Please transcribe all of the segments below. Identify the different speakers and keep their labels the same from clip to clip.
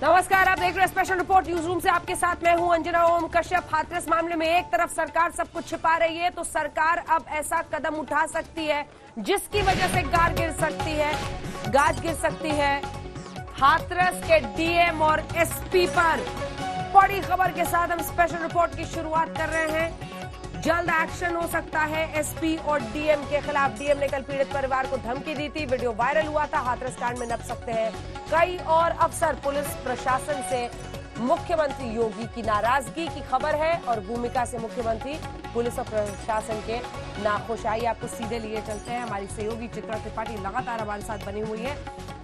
Speaker 1: नमस्कार, आप देख रहे हैं स्पेशल रिपोर्ट न्यूज रूम से। आपके साथ मैं हूं अंजना ओम कश्यप। हाथरस मामले में एक तरफ सरकार सब कुछ छिपा रही है, तो सरकार अब ऐसा कदम उठा सकती है जिसकी वजह से गाज गिर सकती है हाथरस के डीएम और एसपी पर। बड़ी खबर के साथ हम स्पेशल रिपोर्ट की शुरुआत कर रहे हैं। जल्द एक्शन हो सकता है एसपी और डीएम के खिलाफ। डीएम ने कल पीड़ित परिवार को धमकी दी थी, वीडियो वायरल हुआ था। हाथरस कांड में नप सकते हैं कई और अफसर। पुलिस प्रशासन से मुख्यमंत्री योगी की नाराजगी की खबर है और भूमिका से मुख्यमंत्री पुलिस और प्रशासन के नाखुश। आइए आपको सीधे लिए चलते हैं। हमारी सहयोगी चित्रा त्रिपाठी लगातार हमारे साथ बनी हुई है।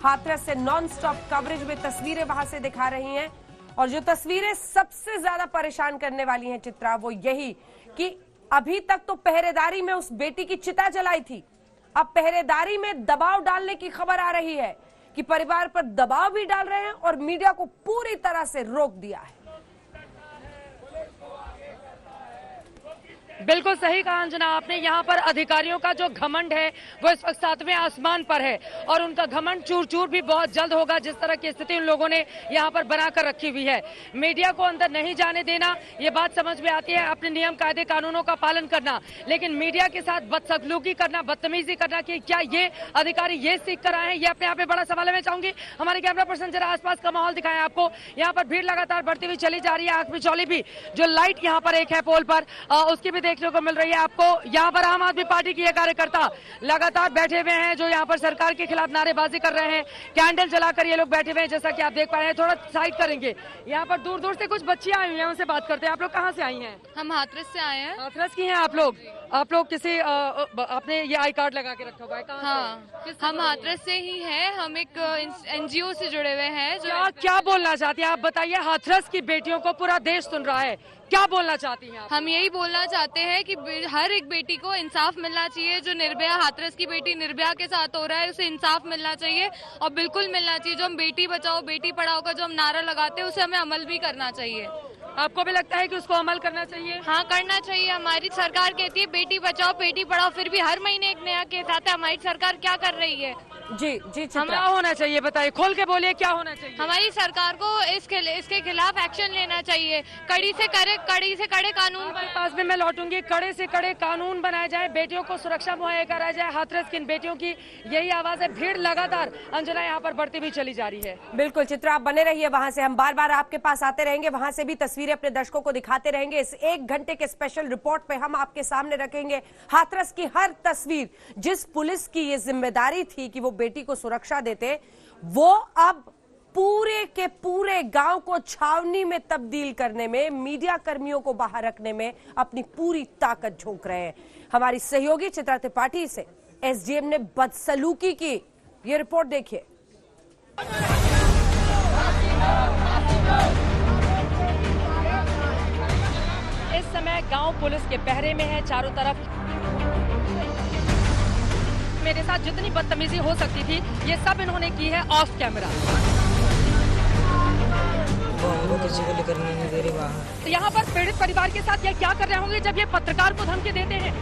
Speaker 1: हाथरस से नॉन स्टॉप कवरेज में तस्वीरें वहां से दिखा रही हैं और जो तस्वीरें सबसे ज्यादा परेशान करने वाली हैं चित्रा, वो यही कि अभी तक तो पहरेदारी में उस बेटी की चिता जलाई थी, अब पहरेदारी में दबाव डालने की खबर आ रही है कि परिवार पर दबाव भी डाल रहे हैं और मीडिया को पूरी तरह से रोक दिया है।
Speaker 2: बिल्कुल सही कहा अंजना आपने। यहाँ पर अधिकारियों का जो घमंड है वो इस वक्त सातवें आसमान पर है और उनका घमंड चूर चूर भी बहुत जल्द होगा, जिस तरह की स्थिति उन लोगों ने यहाँ पर बनाकर रखी हुई है। मीडिया को अंदर नहीं जाने देना, ये बात समझ में आती है, अपने नियम कायदे कानूनों का पालन करना, लेकिन मीडिया के साथ बदसलूकी करना, बदतमीजी करना, कि क्या ये अधिकारी ये सीख कर आए हैं, ये अपने आप में बड़ा सवाल है। मैं चाहूंगी हमारे कैमरा पर्सन जरा आसपास का माहौल दिखाएं आपको। यहाँ पर भीड़ लगातार बढ़ती हुई चली जा रही है। आंख मिचौली भी जो लाइट यहाँ पर एक है पोल पर, उसकी भी देखने को मिल रही है आपको। यहाँ पर आम आदमी पार्टी के ये कार्यकर्ता लगातार बैठे हुए हैं जो यहाँ पर सरकार के खिलाफ नारेबाजी कर रहे हैं। कैंडल जलाकर ये लोग बैठे हुए हैं, जैसा कि आप देख पा रहे हैं। थोड़ा साइड करेंगे। यहाँ पर दूर दूर से कुछ बच्चियां आई हुई हैं, उनसे बात करते हैं। आप लोग कहाँ से आई हैं?
Speaker 3: हम हाथरस से आए हैं।
Speaker 2: हाथरस की हैं आप लोग? आप लोग किसी आपने ये आई कार्ड लगा के रखा हुआ है? कहाँ
Speaker 3: हाँ, हम हाथरस से ही हैं। हम एक एनजीओ से जुड़े हुए हैं। जो
Speaker 2: क्या बोलना चाहती हैं आप बताइए? हाथरस की बेटियों को पूरा देश सुन रहा है, क्या बोलना चाहती हैं आप?
Speaker 3: हम यही बोलना चाहते हैं कि हर एक बेटी को इंसाफ मिलना चाहिए। जो निर्भया, हाथरस की बेटी निर्भया के साथ हो रहा है, उसे इंसाफ मिलना चाहिए और बिल्कुल मिलना चाहिए। जो हम बेटी बचाओ बेटी पढ़ाओ का जो हम नारा लगाते हैं, उसे हमें अमल भी करना चाहिए।
Speaker 2: आपको भी लगता है कि उसको अमल करना चाहिए?
Speaker 3: हाँ, करना चाहिए। हमारी सरकार कहती है बेटी बचाओ बेटी पढ़ाओ, फिर भी हर महीने एक नया केस आता है। हमारी सरकार क्या कर रही है?
Speaker 2: जी क्या होना चाहिए बताइए, खोल के बोलिए, क्या होना चाहिए?
Speaker 3: हमारी सरकार को इसके खिलाफ एक्शन लेना चाहिए। कड़ी से कड़े कानून
Speaker 2: पास में मैं लौटूंगी। कड़े से कड़े कानून बनाए जाए, बेटियों को सुरक्षा मुहैया कराया जाए। हाथरस की इन बेटियों की यही आवाज है। भीड़ लगातार अंजना यहाँ पर बढ़ती भी चली जा रही है।
Speaker 1: बिल्कुल चित्रा, आप बने रहिए वहां से। हम बार बार आपके पास आते रहेंगे, वहां से भी तस्वीरें अपने दर्शकों को दिखाते रहेंगे। इस 1 घंटे के स्पेशल रिपोर्ट पे हम आपके सामने रखेंगे हाथरस की हर तस्वीर। जिस पुलिस की ये जिम्मेदारी थी कि वो बेटी को सुरक्षा देते, वो अब पूरे के पूरे गांव को छावनी में तब्दील करने में, मीडिया कर्मियों को बाहर रखने में अपनी पूरी ताकत झोंक रहे हैं। हमारी सहयोगी चित्रा त्रिपाठी से एसडीएम ने बदसलूकी की, ये रिपोर्ट देखिए।
Speaker 2: इस समय गांव पुलिस के पहरे में है चारों तरफ। मेरे साथ जितनी बदतमीजी हो सकती थी ये सब इन्होंने की है ऑफ कैमरा।
Speaker 4: वो किसी को लेकर नहीं दे रही बाहर।
Speaker 2: तो यहाँ पर पीड़ित परिवार के साथ ये क्या कर रहे होंगे जब ये पत्रकार को धमकी देते हैं?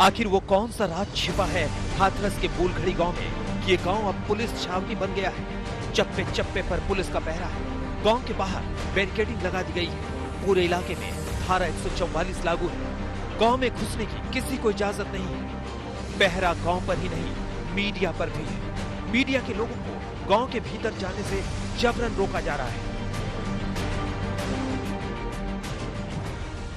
Speaker 5: आखिर वो कौन सा राज छिपा है हाथरस के बूलखड़ी गांव में? ये गांव अब पुलिस छावनी बन गया है। चप्पे चप्पे पर पुलिस का पहरा है। गांव के बाहर बैरिकेडिंग लगा दी गई है। पूरे इलाके में धारा 144 लागू है। गांव में घुसने की किसी को इजाजत नहीं है। पहरा गांव पर ही नहीं, मीडिया पर भी है। मीडिया के लोगों को गांव के भीतर जाने से जबरन रोका जा रहा है।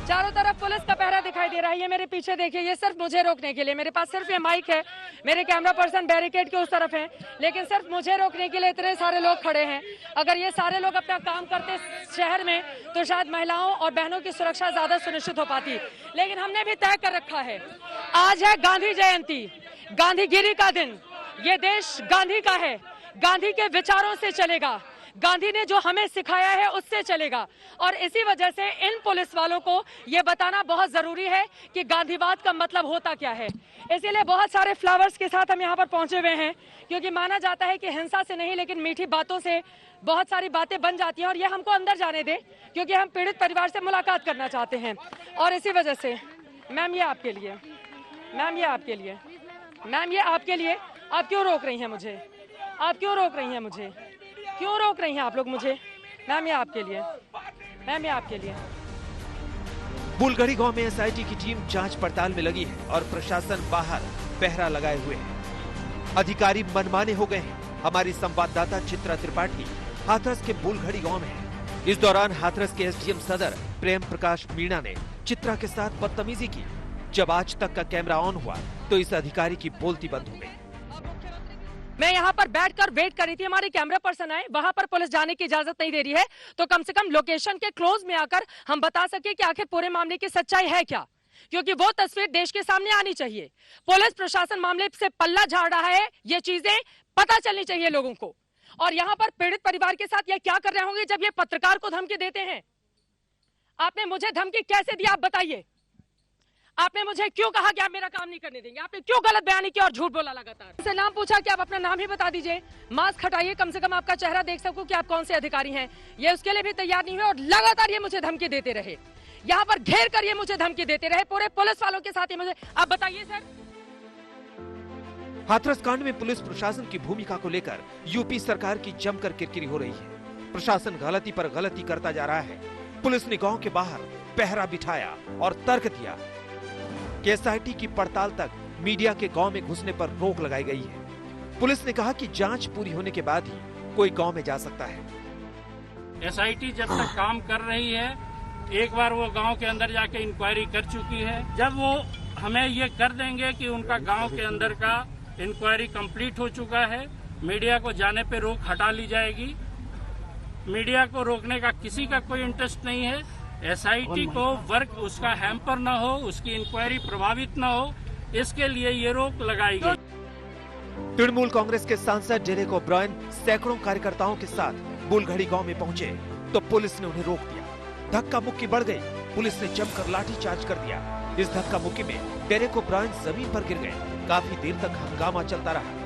Speaker 2: चारों तरफ पुलिस का पहरा दिखाई दे रहा है। ये मेरे पीछे देखिए, ये सिर्फ मुझे रोकने के लिए। मेरे पास सिर्फ ये माइक है, मेरे कैमरा पर्सन बैरिकेड के उस तरफ हैं, लेकिन सिर्फ मुझे रोकने के लिए इतने सारे लोग खड़े हैं। अगर ये सारे लोग अपना काम करते शहर में तो शायद महिलाओं और बहनों की सुरक्षा ज्यादा सुनिश्चित हो पाती। लेकिन हमने भी तय कर रखा है, आज है गांधी जयंती, गांधीगिरी का दिन। ये देश गांधी का है, गांधी के विचारों से चलेगा, गांधी ने जो हमें सिखाया है उससे चलेगा। और इसी वजह से इन पुलिस वालों को ये बताना बहुत जरूरी है कि गांधीवाद का मतलब होता क्या है। इसीलिए बहुत सारे फ्लावर्स के साथ हम यहाँ पर पहुंचे हुए हैं, क्योंकि माना जाता है कि हिंसा से नहीं लेकिन मीठी बातों से बहुत सारी बातें बन जाती हैं। और ये हमको अंदर जाने दे, क्योंकि हम पीड़ित परिवार से मुलाकात करना चाहते हैं। और इसी वजह से मैम ये आपके लिए, मैम ये आपके लिए, मैम ये आपके लिए। आप क्यों रोक रही हैं मुझे? आप क्यों रोक रही हैं मुझे? क्यों रोक रही हैं आप लोग मुझे? मैम ये आपके लिए, मैम ये आपके लिए।
Speaker 5: बुलगड़ी गांव में एसआईटी की टीम जांच पड़ताल में लगी है और प्रशासन बाहर पहरा लगाए हुए है। अधिकारी मनमाने हो गए हैं। हमारी संवाददाता चित्रा त्रिपाठी हाथरस के बुलगड़ी गांव में है। इस दौरान हाथरस के एसडीएम सदर प्रेम प्रकाश मीणा ने चित्रा के साथ बदतमीजी की। जब आज तक का कैमरा ऑन हुआ तो इस अधिकारी की बोलती बंद हो गई।
Speaker 2: मैं यहाँ पर बैठकर वेट कर रही थी, हमारे कैमरा पर्सन आए, वहां पर पुलिस जाने की इजाजत नहीं दे रही है, तो कम से कम लोकेशन के क्लोज में आकर हम बता सके कि आखिर पूरे मामले की सच्चाई है क्या, क्योंकि वो तस्वीर देश के सामने आनी चाहिए। पुलिस प्रशासन मामले से पल्ला झाड़ रहा है, ये चीजें पता चलनी चाहिए लोगों को। और यहाँ पर पीड़ित परिवार के साथ ये क्या कर रहे होंगे जब ये पत्रकार को धमकी देते हैं? आपने मुझे धमकी कैसे दी, आप बताइए। आपने मुझे क्यों कहा कि आप मेरा काम नहीं करने देंगे? आपने क्यों गलत बयानी की और झूठ बोला लगातार? से नाम पूछा कि आप अपना नाम ही बता दीजिए, मास्क हटाइए, कम से कम आपका चेहरा देख सकूं कि आप कौन से अधिकारी हैं। ये उसके लिए भी तैयार नहीं हुए और लगातार ये मुझे धमकी देते रहे, यहाँ पर घेर कर ये मुझे धमकी देते रहे, पूरे पुलिस वालों के साथ ही मुझे। आप बताइए सर।
Speaker 5: हाथरस कांड में पुलिस प्रशासन की भूमिका को लेकर यूपी सरकार की जमकर किरकिरी हो रही है। प्रशासन गलती पर गलती करता जा रहा है। पुलिस ने गांव के बाहर पहरा बिठाया और तर्क दिया कि एसआईटी की पड़ताल तक मीडिया के गांव में घुसने पर रोक लगाई गई है। पुलिस ने कहा कि जांच पूरी होने के बाद ही कोई गांव में जा सकता है।
Speaker 6: एसआईटी जब तक काम कर रही है, एक बार वो गांव के अंदर जाके इंक्वायरी कर चुकी है। जब वो हमें ये कर देंगे कि उनका गांव के अंदर का इंक्वायरी कंप्लीट हो चुका है, मीडिया को जाने पे रोक हटा ली जाएगी। मीडिया को रोकने का किसी का कोई इंटरेस्ट नहीं है। एसआईटी को वर्क उसका हैम्पर न हो, उसकी इंक्वायरी प्रभावित न हो, इसके लिए ये रोक लगाई गई।
Speaker 5: तृणमूल कांग्रेस के सांसद डेरेक ओब्रायन सैकड़ों कार्यकर्ताओं के साथ बुलगड़ी गांव में पहुंचे तो पुलिस ने उन्हें रोक दिया। धक्का मुक्की बढ़ गई, पुलिस ने जमकर लाठीचार्ज कर दिया। इस धक्का मुक्की में डेरेक ओब्रायन जमीन पर गिर गए। काफी देर तक हंगामा चलता रहा।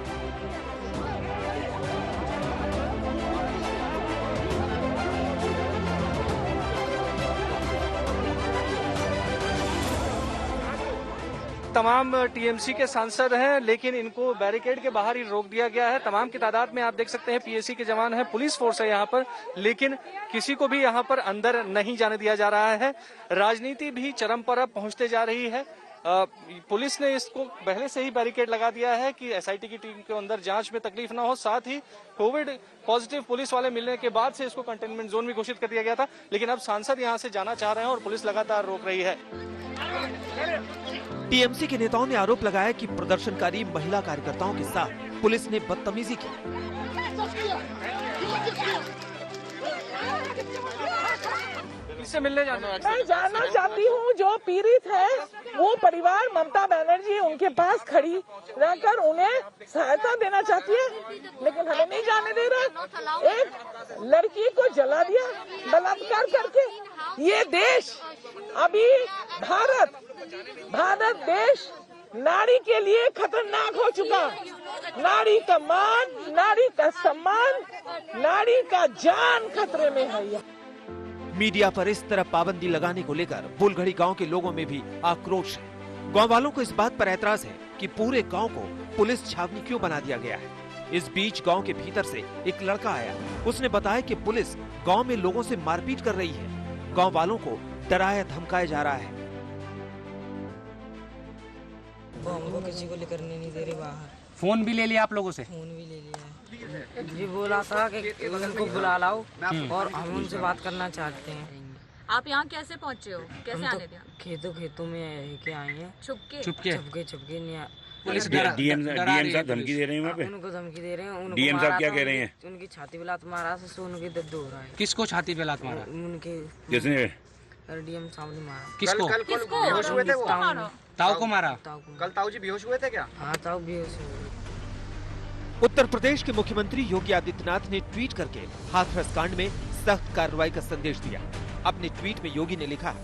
Speaker 7: तमाम टीएमसी के सांसद हैं, लेकिन इनको बैरिकेड के बाहर ही रोक दिया गया है। तमाम की तादाद में आप देख सकते हैं पीएसी के जवान हैं, पुलिस फोर्स है यहाँ पर, लेकिन किसी को भी यहाँ पर अंदर नहीं जाने दिया जा रहा है। राजनीति भी चरम पर अब पहुंचते जा रही है। पुलिस ने इसको पहले से ही बैरिकेड लगा दिया है कि एसआईटी की टीम के अंदर जांच में तकलीफ ना हो। साथ ही कोविड पॉजिटिव पुलिस वाले मिलने के बाद से इसको कंटेनमेंट जोन भी घोषित कर दिया गया था, लेकिन अब सांसद यहां से जाना चाह रहे हैं और पुलिस लगातार रोक रही है।
Speaker 5: टीएमसी के नेताओं ने आरोप लगाया कि प्रदर्शनकारी महिला कार्यकर्ताओं के साथ पुलिस ने बदतमीजी की।
Speaker 7: इससे मिलने
Speaker 8: मैं जानना चाहती हूँ, जो पीड़ित है वो परिवार ममता बनर्जी उनके पास खड़ी रहकर उन्हें सहायता देना चाहती है, लेकिन हमें नहीं जाने दे रहा। एक लड़की को जला दिया बलात्कार करके। ये देश अभी भारत देश नारी के लिए खतरनाक हो चुका। नारी का मान, नारी का सम्मान, नारी का जान खतरे में है।
Speaker 5: मीडिया पर इस तरह पाबंदी लगाने को लेकर बुलगड़ी गांव के लोगों में भी आक्रोश है। गांव वालों को इस बात पर ऐतराज है कि पूरे गांव को पुलिस छावनी क्यों बना दिया गया है। इस बीच गांव के भीतर से एक लड़का आया। उसने बताया कि पुलिस गांव में लोगों से मारपीट कर रही है। गांव वालों को डराया धमकाया जा रहा है।
Speaker 4: वो हमको किसी को लेकर नहीं दे रहे बाहर।
Speaker 9: फोन भी ले लिया आप लोगों से?
Speaker 4: फोन भी ले लिया। ये बोला था कि उनको बुला लाओ और हम उनसे बात करना चाहते हैं।
Speaker 3: आप यहाँ कैसे पहुँचे हो? कैसे आने दिया?
Speaker 4: खेतों में के आए हैं।
Speaker 3: छुपके
Speaker 4: नहीं।
Speaker 9: पुलिस
Speaker 10: डीएम साहब धमकी दे रहे हैं वहाँ पे?
Speaker 4: उनको धमकी दे रहे हैं।
Speaker 10: डीएम साहब क्या कह रहे हैं?
Speaker 4: उनकी छाती पे लात मारा से उनके दर्द हो रहा है।
Speaker 9: किसको छाती पे लात मारा?
Speaker 4: उनके
Speaker 10: जिसने
Speaker 4: डीएम साहब ने मारा।
Speaker 9: किसको?
Speaker 8: बेहोश हुए थे वो?
Speaker 9: ताऊ को मारा?
Speaker 8: कल ताऊ जी बेहोश हुए थे क्या?
Speaker 4: हाँ, ताऊ बेहोश हुए।
Speaker 5: उत्तर प्रदेश के मुख्यमंत्री योगी आदित्यनाथ ने ट्वीट करके हाथरस कांड में सख्त कार्रवाई का संदेश दिया। अपने ट्वीट में योगी ने लिखा,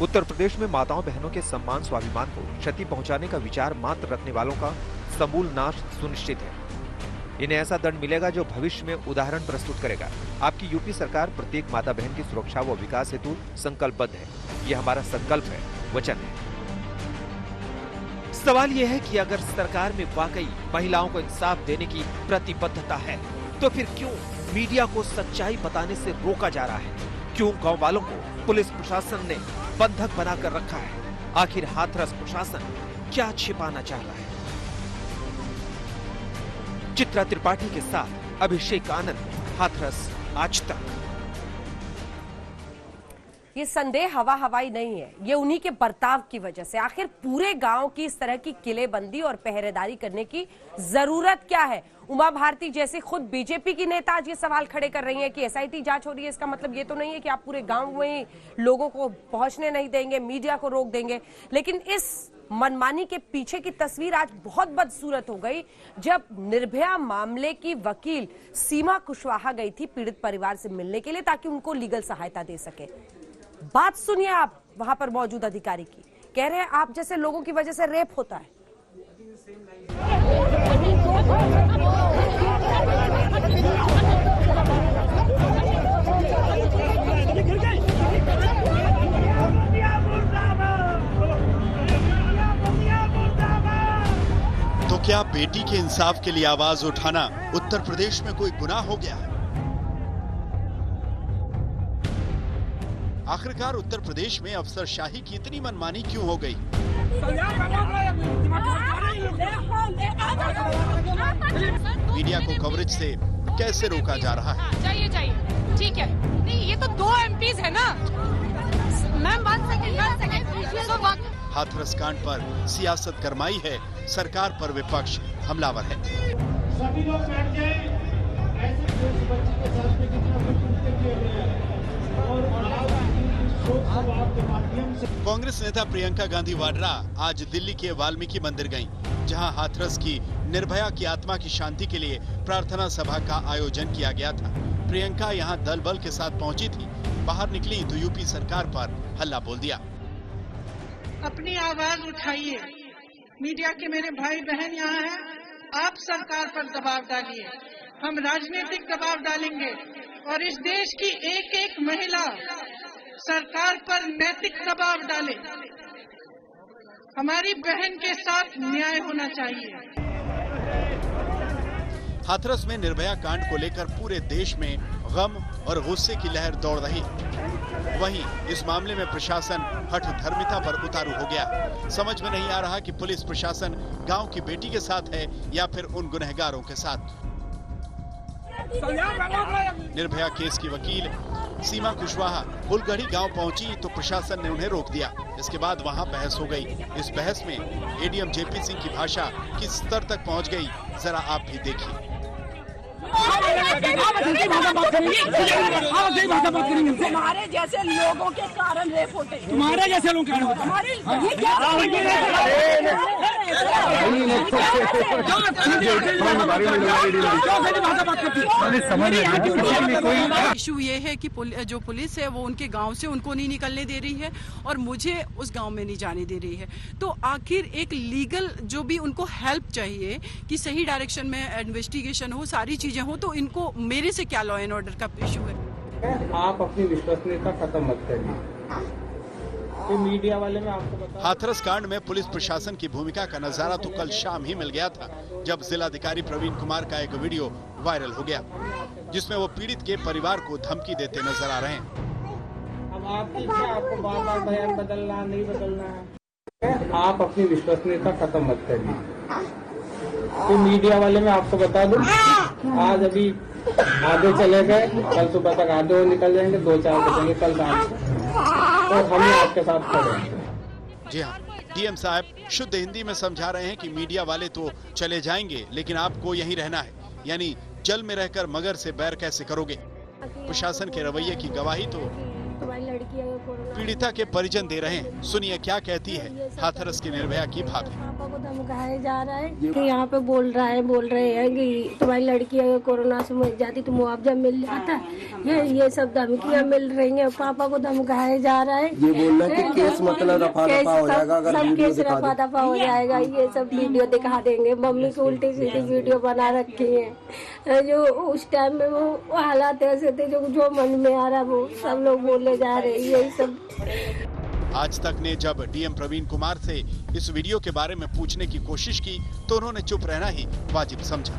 Speaker 5: उत्तर प्रदेश में माताओं बहनों के सम्मान स्वाभिमान को क्षति पहुंचाने का विचार मात्र रखने वालों का समूल नाश सुनिश्चित है। इन्हें ऐसा दंड मिलेगा जो भविष्य में उदाहरण प्रस्तुत करेगा। आपकी यूपी सरकार प्रत्येक माता बहन की सुरक्षा व विकास हेतु संकल्पबद्ध है। ये हमारा संकल्प है। वचन है। सवाल यह है कि अगर सरकार में वाकई महिलाओं को इंसाफ देने की प्रतिबद्धता है तो फिर क्यों मीडिया को सच्चाई बताने से रोका जा रहा है? क्यों गांव वालों को पुलिस प्रशासन ने बंधक बनाकर रखा है? आखिर हाथरस प्रशासन क्या छिपाना चाह रहा है? चित्रा त्रिपाठी के साथ अभिषेक आनंद, हाथरस आज तक।
Speaker 1: ये संदेह हवा हवाई नहीं है, ये उन्हीं के बर्ताव की वजह से। आखिर पूरे गांव की इस तरह की किलेबंदी और पहरेदारी करने की जरूरत क्या है? उमा भारती जैसी खुद बीजेपी की नेता आज ये सवाल खड़े कर रही हैं कि एसआईटी जांच हो रही है, इसका मतलब ये तो नहीं है कि आप पूरे गांव में लोगों को पहुंचने नहीं देंगे, मीडिया को रोक देंगे। लेकिन इस मनमानी के पीछे की तस्वीर आज बहुत बदसूरत हो गई जब निर्भया मामले की वकील सीमा कुशवाहा गई थी पीड़ित परिवार से मिलने के लिए ताकि उनको लीगल सहायता दे सके। बात सुनिए आप वहां पर मौजूद अधिकारी की, कह रहे हैं आप जैसे लोगों की वजह से रेप होता है।
Speaker 11: तो क्या बेटी के इंसाफ के लिए आवाज उठाना उत्तर प्रदेश में कोई गुनाह हो गया है? आखिरकार उत्तर प्रदेश में अफसरशाही की इतनी मनमानी क्यों हो गई? मीडिया को कवरेज से कैसे रोका जा रहा है?
Speaker 12: चाहिए ठीक है। नहीं, ये तो 2 MPs है ना मैम।
Speaker 11: हाथरस कांड पर सियासत गरमाई है, सरकार पर विपक्ष हमलावर है।
Speaker 13: सभी लोग बैठ जाएं। ऐसे बच्ची के साथ में कितना
Speaker 11: कांग्रेस नेता प्रियंका गांधी वाड्रा आज दिल्ली के वाल्मीकि मंदिर गईं, जहां हाथरस की निर्भया की आत्मा की शांति के लिए प्रार्थना सभा का आयोजन किया गया था। प्रियंका यहां दल बल के साथ पहुंची थी। बाहर निकली तो यूपी सरकार पर हल्ला बोल दिया।
Speaker 8: अपनी आवाज उठाइए, मीडिया के मेरे भाई बहन यहाँ हैं, आप सरकार पर दबाव डालिए। हम राजनीतिक दबाव डालेंगे और इस देश की एक एक महिला सरकार पर नैतिक दबाव डाले। हमारी बहन के साथ न्याय होना चाहिए।
Speaker 11: हाथरस में निर्भया कांड को लेकर पूरे देश में गम और गुस्से की लहर दौड़ रही है। वहीं इस मामले में प्रशासन हठधर्मिता पर उतारू हो गया। समझ में नहीं आ रहा कि पुलिस प्रशासन गांव की बेटी के साथ है या फिर उन गुनहगारों के साथ। निर्भया केस की वकील सीमा कुशवाहा बुलगढ़ी गांव पहुंची तो प्रशासन ने उन्हें रोक दिया। इसके बाद वहां बहस हो गई। इस बहस में एडीएम जेपी सिंह की भाषा किस स्तर तक पहुंच गई, जरा आप भी देखिए।
Speaker 8: तुम्हारे जैसे लोगों के कारण रेप होते, तुम्हारे जैसे लोग
Speaker 14: इशू ये है कि जो पुलिस है वो उनके गांव से उनको नहीं निकलने दे रही है और मुझे उस गांव में नहीं जाने दे रही है। तो आखिर एक लीगल जो भी उनको हेल्प चाहिए कि सही डायरेक्शन में इन्वेस्टिगेशन हो, सारी चीजें हो, तो इनको मेरे से क्या लॉ एंड ऑर्डर का इशू है?
Speaker 13: आप अपनी विश्वसनीयता खत्म मत करिए। तो मीडिया वाले में आपको बता,
Speaker 11: हाथरस कांड में पुलिस प्रशासन की भूमिका का नजारा तो कल शाम ही मिल गया था, जब जिलाधिकारी प्रवीण कुमार का एक वीडियो वायरल हो गया, जिसमें वो पीड़ित के परिवार को धमकी देते नजर आ रहे हैं।
Speaker 13: अब आपकी इच्छा, आपको बार-बार बयान बदलना नहीं बदलना है। आप अपनी विश्वसनीयता खत्म मत करिए। तो मीडिया वाले में आपको बता दूं, आज अभी आधे चले गए, कल सुबह तक आधे और निकल जाएंगे, 2-4 बजेंगे कल रात और हम आपके साथ खड़े हैं।
Speaker 11: जी हाँ, डीएम साहब शुद्ध हिंदी में समझा रहे हैं कि मीडिया वाले तो चले जाएंगे लेकिन आपको यहीं रहना है, यानी जल में रहकर मगर से बैर कैसे करोगे। प्रशासन के रवैये की गवाही तो पीड़िता के परिजन दे रहे हैं। सुनिए क्या कहती है हाथरस की निर्भया की भाभी।
Speaker 15: पापा को धमकाया जा रहा है कि यहाँ पे बोल रहे हैं कि तुम्हारी लड़की अगर कोरोना से मर जाती तो मुआवजा मिल जाता है। ये सब धमकियाँ मिल रही हैं। पापा को धमकाया जा रहा है, ये बोल रहे हैं कि केस मतलब रफा दफा हो जाएगा, अगर सब केस रफा दफा हो जाएगा। ये सब वीडियो दिखा देंगे। मम्मी की उल्टी सीधी वीडियो बना रखी है। जो उस टाइम में वो हालात ऐसे थे, जो मन में आ रहा वो सब लोग बोले जा रहे, यही सब।
Speaker 11: आज तक ने जब डीएम प्रवीण कुमार से इस वीडियो के बारे में पूछने की कोशिश की तो उन्होंने चुप रहना ही वाजिब समझा।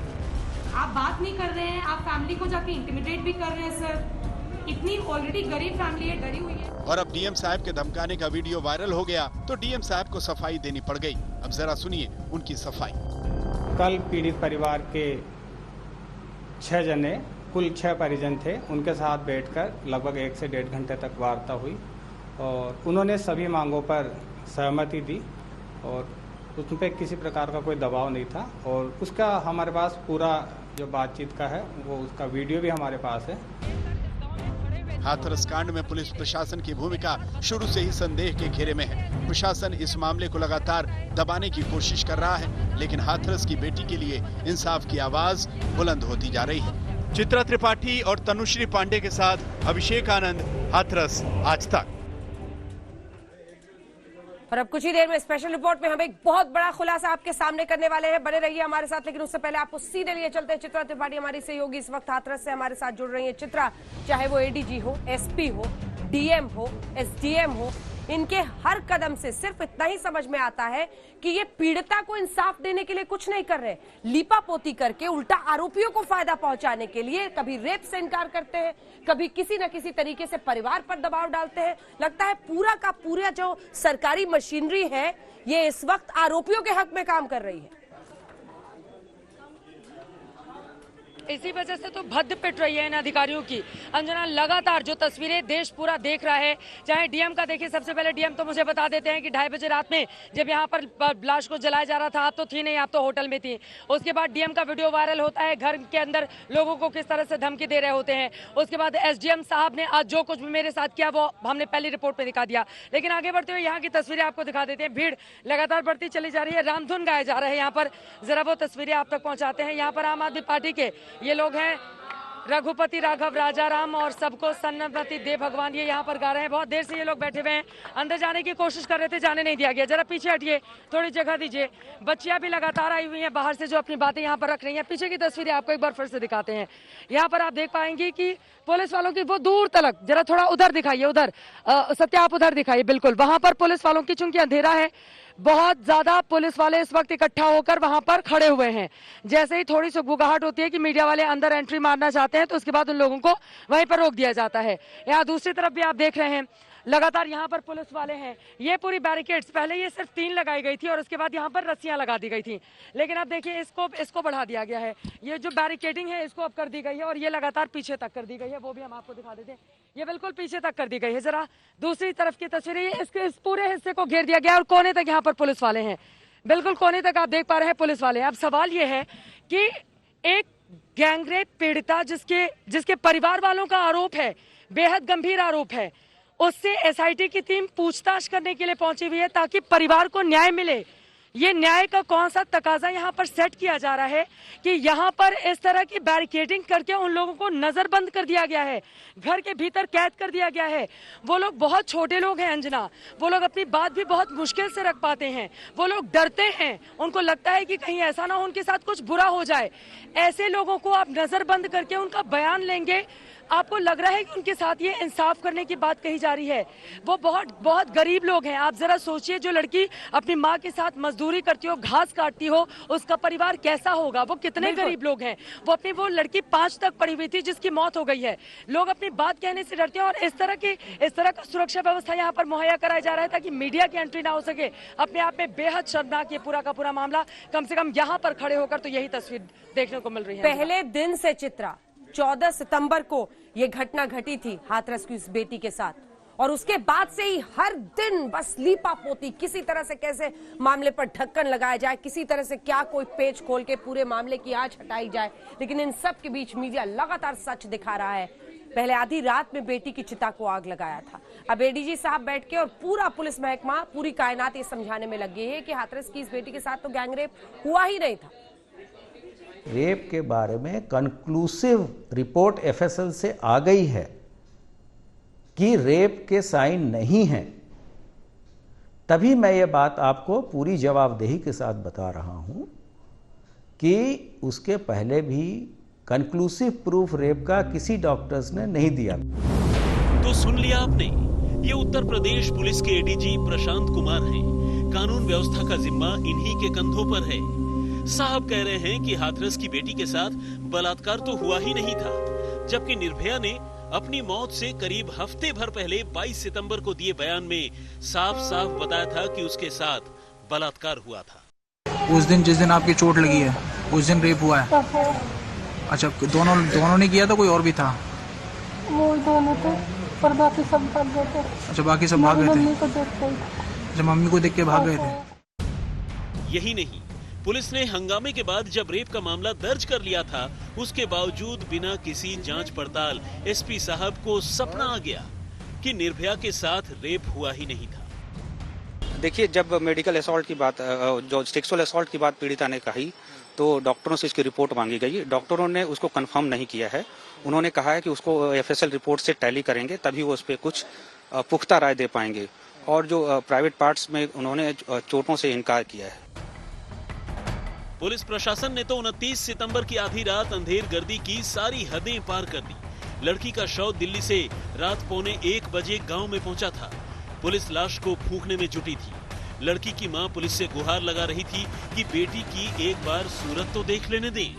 Speaker 12: आप बात नहीं कर रहे हैं, आप फैमिली को जाके इंटिमिडेट भी कर रहे हैं सर। इतनी ऑलरेडी गरीब फैमिली है, डरी हुई है। और
Speaker 11: अब डीएम साहब के धमकाने का वीडियो वायरल हो गया तो डीएम साहब को सफाई देनी पड़ गई। अब जरा सुनिए उनकी सफाई।
Speaker 13: कल पीड़ित परिवार के 6 जने, कुल 6 परिजन थे, उनके साथ बैठकर लगभग 1 से 1.5 घंटे तक वार्ता हुई और उन्होंने सभी मांगों पर सहमति दी और उस पर किसी प्रकार का कोई दबाव नहीं था और उसका हमारे पास पूरा जो बातचीत का है वो उसका वीडियो भी हमारे पास है।
Speaker 11: हाथरस कांड में पुलिस प्रशासन की भूमिका शुरू से ही संदेह के घेरे में है। प्रशासन इस मामले को लगातार दबाने की कोशिश कर रहा है, लेकिन हाथरस की बेटी के लिए इंसाफ की आवाज बुलंद होती जा रही है। चित्रा त्रिपाठी और तनुश्री पांडे के साथ अभिषेक आनंद, हाथरस आज तक।
Speaker 1: और अब कुछ ही देर में स्पेशल रिपोर्ट में हम एक बहुत बड़ा खुलासा आपके सामने करने वाले हैं। बने रहिए हमारे साथ, लेकिन उससे पहले आपको सीधे लिए चलते हैं। चित्रा त्रिपाठी हमारी सहयोगी इस वक्त हाथरस से हमारे साथ जुड़ रही है। चित्रा, चाहे वो एडीजी हो, एसपी हो, डीएम हो, एसडीएम हो, इनके हर कदम से सिर्फ इतना ही समझ में आता है कि ये पीड़िता को इंसाफ देने के लिए कुछ नहीं कर रहे, लीपापोती करके उल्टा आरोपियों को फायदा पहुंचाने के लिए कभी रेप से इनकार करते हैं, कभी किसी न किसी तरीके से परिवार पर दबाव डालते हैं। लगता है पूरा का पूरा जो सरकारी मशीनरी है ये इस वक्त आरोपियों के हक में काम कर रही है।
Speaker 2: इसी वजह से तो भद्द पिट रही है इन अधिकारियों की। अंजना, लगातार जो तस्वीरें देश पूरा देख रहा है, चाहे डीएम का देखिए, सबसे पहले डीएम तो मुझे बता देते हैं कि 2:30 बजे रात में जब यहाँ पर लाश को जलाया जा रहा था, आप तो थी नहीं, आप तो होटल में थी। उसके बाद डीएम का वीडियो वायरल होता है, घर के अंदर लोगों को किस तरह से धमकी दे रहे होते हैं। उसके बाद एसडीएम साहब ने आज जो कुछ भी मेरे साथ किया वो हमने पहली रिपोर्ट में दिखा दिया। लेकिन आगे बढ़ते हुए यहाँ की तस्वीरें आपको दिखा देते हैं। भीड़ लगातार बढ़ती चली जा रही है, रामधुन गाया जा रहा है यहाँ पर। जरा वो तस्वीरें आप तक पहुंचाते हैं। यहाँ पर आम आदमी पार्टी के ये लोग हैं, रघुपति राघव, राजा राम और सबको सन्नति दे भगवान, ये यहाँ पर गा रहे हैं। बहुत देर से ये लोग बैठे हुए हैं, अंदर जाने की कोशिश कर रहे थे, जाने नहीं दिया गया। जरा पीछे हटिए, थोड़ी जगह दीजिए। बच्चियां भी लगातार आई हुई हैं बाहर से, जो अपनी बातें यहाँ पर रख रही हैं। पीछे की तस्वीरें आपको एक बार फिर से दिखाते हैं। यहाँ पर आप देख पाएंगे कि पुलिस वालों की वो दूर तलक, जरा थोड़ा उधर दिखाइए, उधर सत्या आप उधर दिखाइए, बिल्कुल वहां पर पुलिस वालों की, चूंकि अंधेरा है, बहुत ज्यादा पुलिस वाले इस वक्त इकट्ठा होकर वहां पर खड़े हुए हैं। जैसे ही थोड़ी सुगबुगाहट होती है कि मीडिया वाले अंदर एंट्री मारना चाहते हैं तो उसके बाद उन लोगों को वहीं पर रोक दिया जाता है। यहाँ दूसरी तरफ भी आप देख रहे हैं लगातार यहाँ पर पुलिस वाले हैं। ये पूरी बैरिकेड्स, पहले ये सिर्फ 3 लगाई गई थी और उसके बाद यहाँ पर रस्सियां लगा दी गई थी, लेकिन अब देखिए इसको बढ़ा दिया गया है। ये जो बैरिकेडिंग है इसको अब कर दी गई है और ये लगातार पीछे तक कर दी गई है, वो भी हम आपको दिखा देते हैं। ये बिल्कुल पीछे तक कर दी गई है। जरा दूसरी तरफ की तस्वीरें, इसके इस पूरे हिस्से को घेर दिया गया और कोने तक यहाँ पर पुलिस वाले हैं, बिल्कुल कोने तक आप देख पा रहे हैं पुलिस वाले। अब सवाल ये है कि एक गैंगरेप पीड़िता जिसके परिवार वालों का आरोप है, बेहद गंभीर आरोप है, उससे एसआईटी की टीम पूछताछ करने के लिए पहुंची हुई है ताकि परिवार को न्याय मिले। ये न्याय का कौन सा तकाजा यहाँ पर सेट किया जा रहा है कि यहाँ पर इस तरह की बैरिकेडिंग करके उन लोगों को नजरबंद कर दिया गया है, घर के भीतर कैद कर दिया गया है। वो लोग बहुत छोटे लोग हैं अंजना, वो लोग अपनी बात भी बहुत मुश्किल से रख पाते हैं, वो लोग डरते हैं, उनको लगता है कि कहीं ऐसा ना हो उनके साथ कुछ बुरा हो जाए। ऐसे लोगों को आप नजरबंद करके उनका बयान लेंगे, आपको लग रहा है कि उनके साथ ये इंसाफ करने की बात कही जा रही है। वो बहुत गरीब लोग हैं। आप जरा सोचिए, जो लड़की अपनी माँ के साथ मजदूरी करती हो, घास काटती हो, उसका परिवार कैसा होगा, वो कितने गरीब लोग हैं। वो लड़की 5 तक पढ़ी हुई थी जिसकी मौत हो गई है। लोग अपनी बात कहने से डरते हैं और इस तरह का सुरक्षा व्यवस्था यहाँ पर मुहैया कराया जा रहा है ताकि मीडिया की एंट्री ना हो सके। अपने आप में बेहद शर्मनाक ये पूरा का पूरा मामला, कम से कम यहाँ पर खड़े होकर तो यही तस्वीर देखने को मिल रही है।
Speaker 1: पहले दिन से चित्रा 14 सितंबर को ये घटना घटी थी हाथरस की उस बेटी के साथ, और उसके बाद से ही हर दिन बस लीपापोती, किसी तरह से कैसे मामले पर ढक्कन लगाया जाए, किसी तरह से क्या कोई पेच खोल के पूरे मामले की आंच हटाई जाए। लेकिन इन सब के बीच मीडिया लगातार सच दिखा रहा है। पहले आधी रात में बेटी की चिता को आग लगाया था, अब एडीजी साहब बैठ के और पूरा पुलिस महकमा, पूरी कायनात ये समझाने में लग गई है कि हाथरस की इस बेटी के साथ तो गैंगरेप हुआ ही नहीं था।
Speaker 16: रेप के बारे में कंक्लूसिव रिपोर्ट एफएसएल से आ गई है कि रेप के साइन नहीं हैं, तभी मैं ये बात आपको पूरी जवाबदेही के साथ बता रहा हूं कि उसके पहले भी कंक्लूसिव प्रूफ रेप का किसी डॉक्टर्स ने नहीं दिया।
Speaker 5: तो सुन लिया आपने,
Speaker 17: ये उत्तर प्रदेश पुलिस के एडीजी प्रशांत कुमार हैं। कानून व्यवस्था का जिम्मा इन्हीं के कंधों पर है। साहब कह रहे हैं कि हाथरस की बेटी के साथ बलात्कार तो हुआ ही नहीं था, जबकि निर्भया ने अपनी मौत से करीब हफ्ते भर पहले 22 सितंबर को दिए बयान में साफ साफ बताया था कि उसके साथ बलात्कार हुआ था।
Speaker 18: उस दिन जिस दिन आपकी चोट लगी है उस दिन रेप हुआ है? अच्छा, दोनों ने किया था, कोई और भी था?
Speaker 15: वो दोनों थे, पर बाकी सब भाग गए थे।
Speaker 18: अच्छा, बाकी सब भाग गए थे।
Speaker 15: मम्मी को देख के।
Speaker 18: अच्छा, मम्मी को देख के भाग गए थे।
Speaker 17: यही नहीं, पुलिस ने हंगामे के बाद जब रेप का मामला दर्ज कर लिया था, उसके बावजूद बिना किसी जांच पड़ताल एसपी साहब को सपना आ गया कि निर्भया के साथ रेप हुआ ही नहीं था।
Speaker 9: देखिए, जब मेडिकल असॉल्ट की बात, जो सेक्सुअल असॉल्ट की बात पीड़िता ने कही, तो डॉक्टरों से इसकी रिपोर्ट मांगी गई। डॉक्टरों ने उसको कंफर्म नहीं किया है। उन्होंने कहा है कि उसको एफएसएल रिपोर्ट से टैली करेंगे, तभी वो उस पर कुछ पुख्ता राय दे पाएंगे। और जो प्राइवेट पार्ट्स में उन्होंने चोटों से इनकार किया है।
Speaker 17: पुलिस प्रशासन ने तो 29 सितंबर की आधी रात अंधेर गर्दी की सारी हदें पार कर दी। लड़की का शव दिल्ली से रात 1:15 बजे गांव में पहुंचा था। पुलिस लाश को फूंकने में जुटी थी। लड़की की मां पुलिस से गुहार लगा रही थी कि बेटी की एक बार सूरत तो देख लेने दें।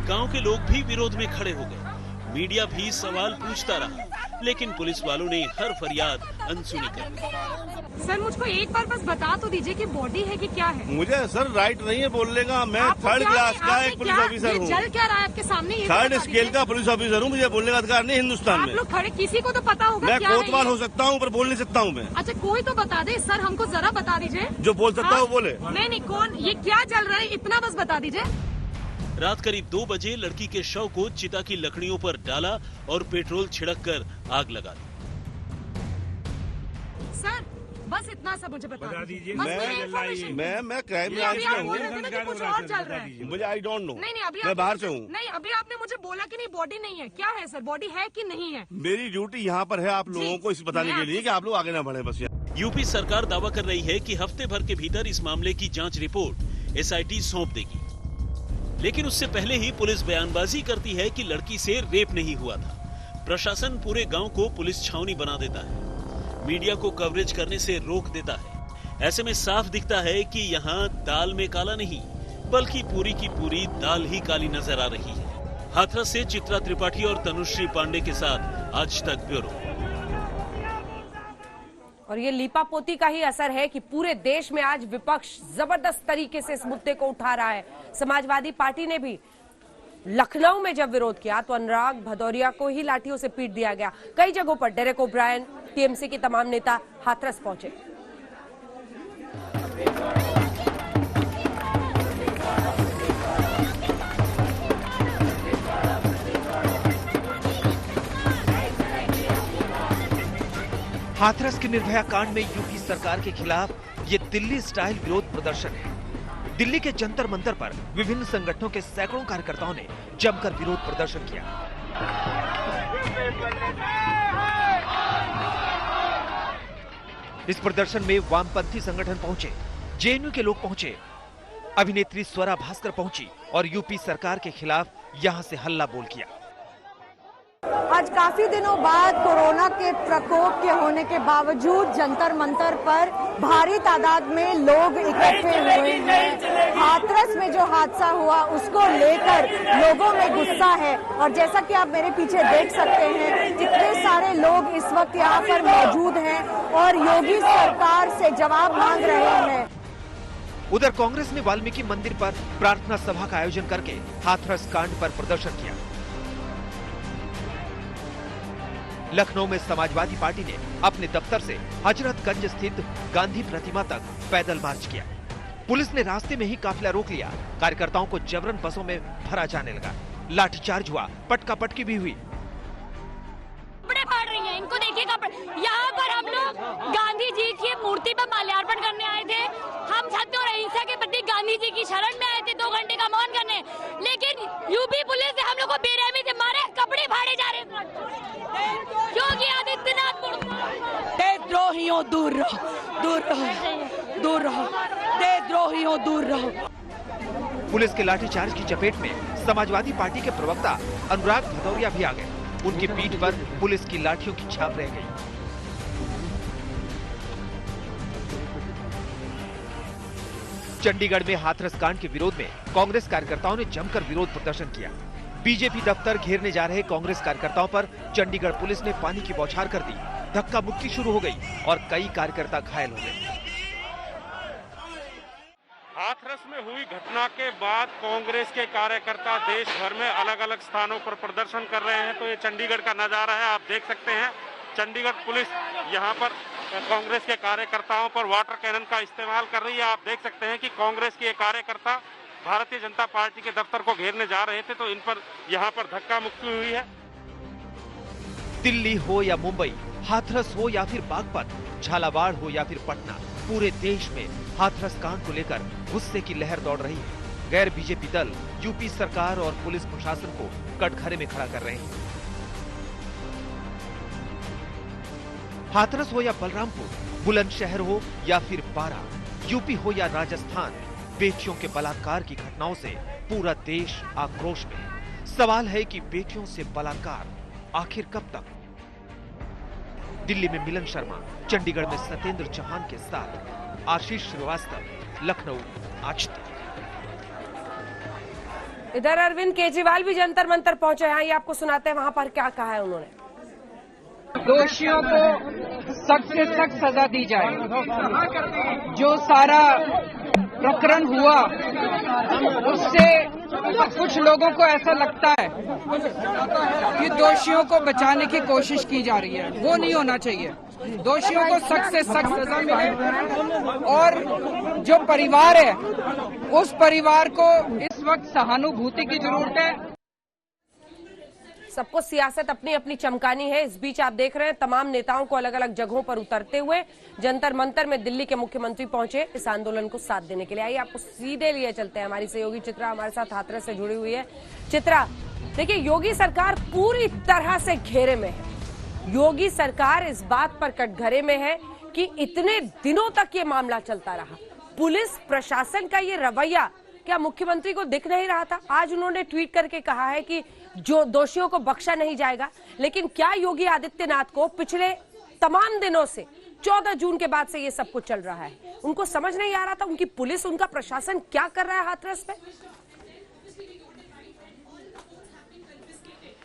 Speaker 17: गांव के लोग भी विरोध में खड़े हो गए। मीडिया भी सवाल पूछता रहा, लेकिन पुलिस वालों ने हर फरियाद अनसुनी कर दी।
Speaker 12: सर, मुझको एक बार बस बता तो दीजिए कि बॉडी है कि क्या है?
Speaker 10: मुझे सर राइट नहीं है बोलने का। मैं थर्ड क्लास का एक पुलिस ऑफिसर हूँ।
Speaker 12: चल क्या रहा है आपके सामने?
Speaker 10: थर्ड स्केल का पुलिस ऑफिसर हूँ। मुझे बोलने का अधिकार नहीं हिंदुस्तान में।
Speaker 12: आप लोग खड़े, किसी को तो पता होगा।
Speaker 10: मैं कोतवाल हो सकता हूँ पर बोल नहीं सकता हूँ मैं।
Speaker 12: अच्छा, कोई तो बता दे सर, हमको जरा बता दीजिए।
Speaker 10: जो बोल सकता है वो बोले।
Speaker 12: नहीं, कौन, ये क्या चल रहा है, इतना बस बता दीजिए।
Speaker 17: रात करीब 2 बजे लड़की के शव को चिता की लकड़ियों पर डाला और पेट्रोल छिड़क कर आग लगा दी।
Speaker 12: सर, बस इतना सा मुझे बता दीजिए।
Speaker 10: मैं क्राइम ब्रांच में हूँ।
Speaker 12: कुछ और चल रहा है।
Speaker 10: मुझे आई डोंट नो।
Speaker 12: नहीं, अभी
Speaker 10: मैं बाहर से हूँ।
Speaker 12: नहीं, अभी आपने मुझे बोला कि नहीं बॉडी नहीं है। क्या है सर, बॉडी है कि नहीं है?
Speaker 10: मेरी ड्यूटी यहाँ पर है आप लोगों को इस बताने के लिए कि आप लोग आगे न बढ़े बस।
Speaker 17: यूपी सरकार दावा कर रही है कि हफ्ते भर के भीतर इस मामले की जांच रिपोर्ट एसआईटी सौंप देगी। लेकिन उससे पहले ही पुलिस बयानबाजी करती है कि लड़की से रेप नहीं हुआ था। प्रशासन पूरे गांव को पुलिस छावनी बना देता है, मीडिया को कवरेज करने से रोक देता है। ऐसे में साफ दिखता है कि यहाँ दाल में काला नहीं, बल्कि पूरी की पूरी दाल ही काली नजर आ रही है। हाथरस से चित्रा त्रिपाठी और तनुश्री पांडे के साथ आज तक ब्यूरो।
Speaker 1: और ये लीपापोती का ही असर है कि पूरे देश में आज विपक्ष जबरदस्त तरीके से इस मुद्दे को उठा रहा है। समाजवादी पार्टी ने भी लखनऊ में जब विरोध किया तो अनुराग भदौरिया को ही लाठियों से पीट दिया गया। कई जगहों पर डेरेक ओब्रायन, टीएमसी के तमाम नेता हाथरस पहुंचे।
Speaker 5: हाथरस के निर्भया कांड में यूपी सरकार के खिलाफ ये दिल्ली स्टाइल विरोध प्रदर्शन है। दिल्ली के जंतर मंतर पर विभिन्न संगठनों के सैकड़ों कार्यकर्ताओं ने जमकर विरोध प्रदर्शन किया। इस प्रदर्शन में वामपंथी संगठन पहुंचे, जेएनयू के लोग पहुंचे, अभिनेत्री स्वरा भास्कर पहुंची और यूपी सरकार के खिलाफ यहां से हल्ला बोल किया।
Speaker 19: आज काफी दिनों बाद कोरोना के प्रकोप के होने के बावजूद जंतर मंतर पर भारी तादाद में लोग इकट्ठे हुए हैं। हाथरस में जो हादसा हुआ उसको लेकर लोगों में गुस्सा है और जैसा कि आप मेरे पीछे देख सकते हैं कितने सारे लोग इस वक्त यहाँ पर मौजूद हैं और योगी सरकार से जवाब मांग रहे हैं।
Speaker 5: उधर कांग्रेस ने वाल्मीकि मंदिर पर प्रार्थना सभा का आयोजन करके हाथरस कांड पर प्रदर्शन किया। लखनऊ में समाजवादी पार्टी ने अपने दफ्तर से हजरतगंज स्थित गांधी प्रतिमा तक पैदल मार्च किया। पुलिस ने रास्ते में ही काफिला रोक लिया। कार्यकर्ताओं को जबरन बसों में भरा जाने लगा। लाठीचार्ज हुआ, पटका पटकी भी हुई।
Speaker 20: कपड़े फाड़ रही हैं, इनको देखिएगा। यहाँ पर हम लोग गांधी जी की मूर्ति पर माल्यार्पण करने आए थे। हम सत्य और अहिंसा के प्रति गांधी जी की शरण में आए थे 2 घंटे का मौन करने, लेकिन यूपी पुलिस ने हम लोग को बेरहमी से मारे, कपड़े फाड़े जा रहे हैं। योगी आदित्यनाथ
Speaker 21: देशद्रोहियों दूर रहो, दूर रहो, दूर रहो, देशद्रोहियों दूर रहो।
Speaker 5: पुलिस के लाठीचार्ज की चपेट में समाजवादी पार्टी के प्रवक्ता अनुराग भदौरिया भी आ गए। उनकी पीठ पर पुलिस की लाठियों की छाप रह गई। चंडीगढ़ में हाथरस कांड के विरोध में कांग्रेस कार्यकर्ताओं ने जमकर विरोध प्रदर्शन किया। बीजेपी दफ्तर घेरने जा रहे कांग्रेस कार्यकर्ताओं पर चंडीगढ़ पुलिस ने पानी की बौछार कर दी। धक्का मुक्की शुरू हो गई और कई कार्यकर्ता घायल हो गए।
Speaker 6: हाथरस में हुई घटना के बाद कांग्रेस के कार्यकर्ता देश भर में अलग अलग स्थानों पर प्रदर्शन कर रहे हैं। तो ये चंडीगढ़ का नजारा है, आप देख सकते हैं। चंडीगढ़ पुलिस यहाँ पर कांग्रेस के कार्यकर्ताओं पर वाटर कैनन का इस्तेमाल कर रही है। आप देख सकते हैं कि कांग्रेस के कार्यकर्ता भारतीय जनता पार्टी के दफ्तर को घेरने जा रहे थे, तो इन पर यहाँ पर धक्का मुक्की हुई है।
Speaker 5: दिल्ली हो या मुंबई, हाथरस हो या फिर बागपत, झालावाड़ हो या फिर पटना, पूरे देश में हाथरस कांड को लेकर गुस्से की लहर दौड़ रही है। गैर बीजेपी दल यूपी सरकार और पुलिस प्रशासन को कटघरे में खड़ा कर रहे हैं। हाथरस हो या बलरामपुर, बुलंदशहर हो या फिर बारा, यूपी हो या राजस्थान, बेटियों के बलात्कार की घटनाओं से पूरा देश आक्रोश में है। सवाल है कि बेटियों से बलात्कार आखिर कब तक? दिल्ली में मिलन शर्मा, चंडीगढ़ में सत्येंद्र चौहान के साथ आशीष श्रीवास्तव, लखनऊ, आज तक।
Speaker 1: इधर अरविंद केजरीवाल भी जंतर मंतर पहुंचे हैं, ये आपको सुनाते हैं वहां पर क्या कहा है उन्होंने।
Speaker 22: दोषियों को सख्त से सख्त सजा दी जाए। जो सारा प्रकरण हुआ उससे कुछ लोगों को ऐसा लगता है कि दोषियों को बचाने की कोशिश की जा रही है, वो नहीं होना चाहिए। दोषियों को सख्त से सख्त सजा मिले और जो परिवार है उस परिवार को इस वक्त सहानुभूति की जरूरत है।
Speaker 1: सबको सियासत अपनी अपनी चमकानी है। इस बीच आप देख रहे हैं तमाम नेताओं को अलग अलग जगहों पर उतरते हुए जंतर मंतर में दिल्ली के मुख्यमंत्री पहुंचे इस आंदोलन को साथ देने के लिए। आइए आपको सीधे लिए चलते हैं। हमारी सहयोगी चित्रा हमारे साथ हाथरस से जुड़ी हुई है। चित्रा, देखिए योगी सरकार पूरी तरह से घेरे में है। योगी सरकार इस बात पर कटघरे में है कि इतने दिनों तक ये मामला चलता रहा। पुलिस प्रशासन का ये रवैया क्या मुख्यमंत्री को दिख नहीं रहा था? आज उन्होंने ट्वीट करके कहा है कि जो दोषियों को बख्शा नहीं जाएगा, लेकिन क्या योगी आदित्यनाथ को पिछले तमाम दिनों से 14 जून के बाद से ये सब कुछ चल रहा है, उनको समझ नहीं आ रहा था उनकी पुलिस, उनका प्रशासन क्या कर रहा है हाथरस पे?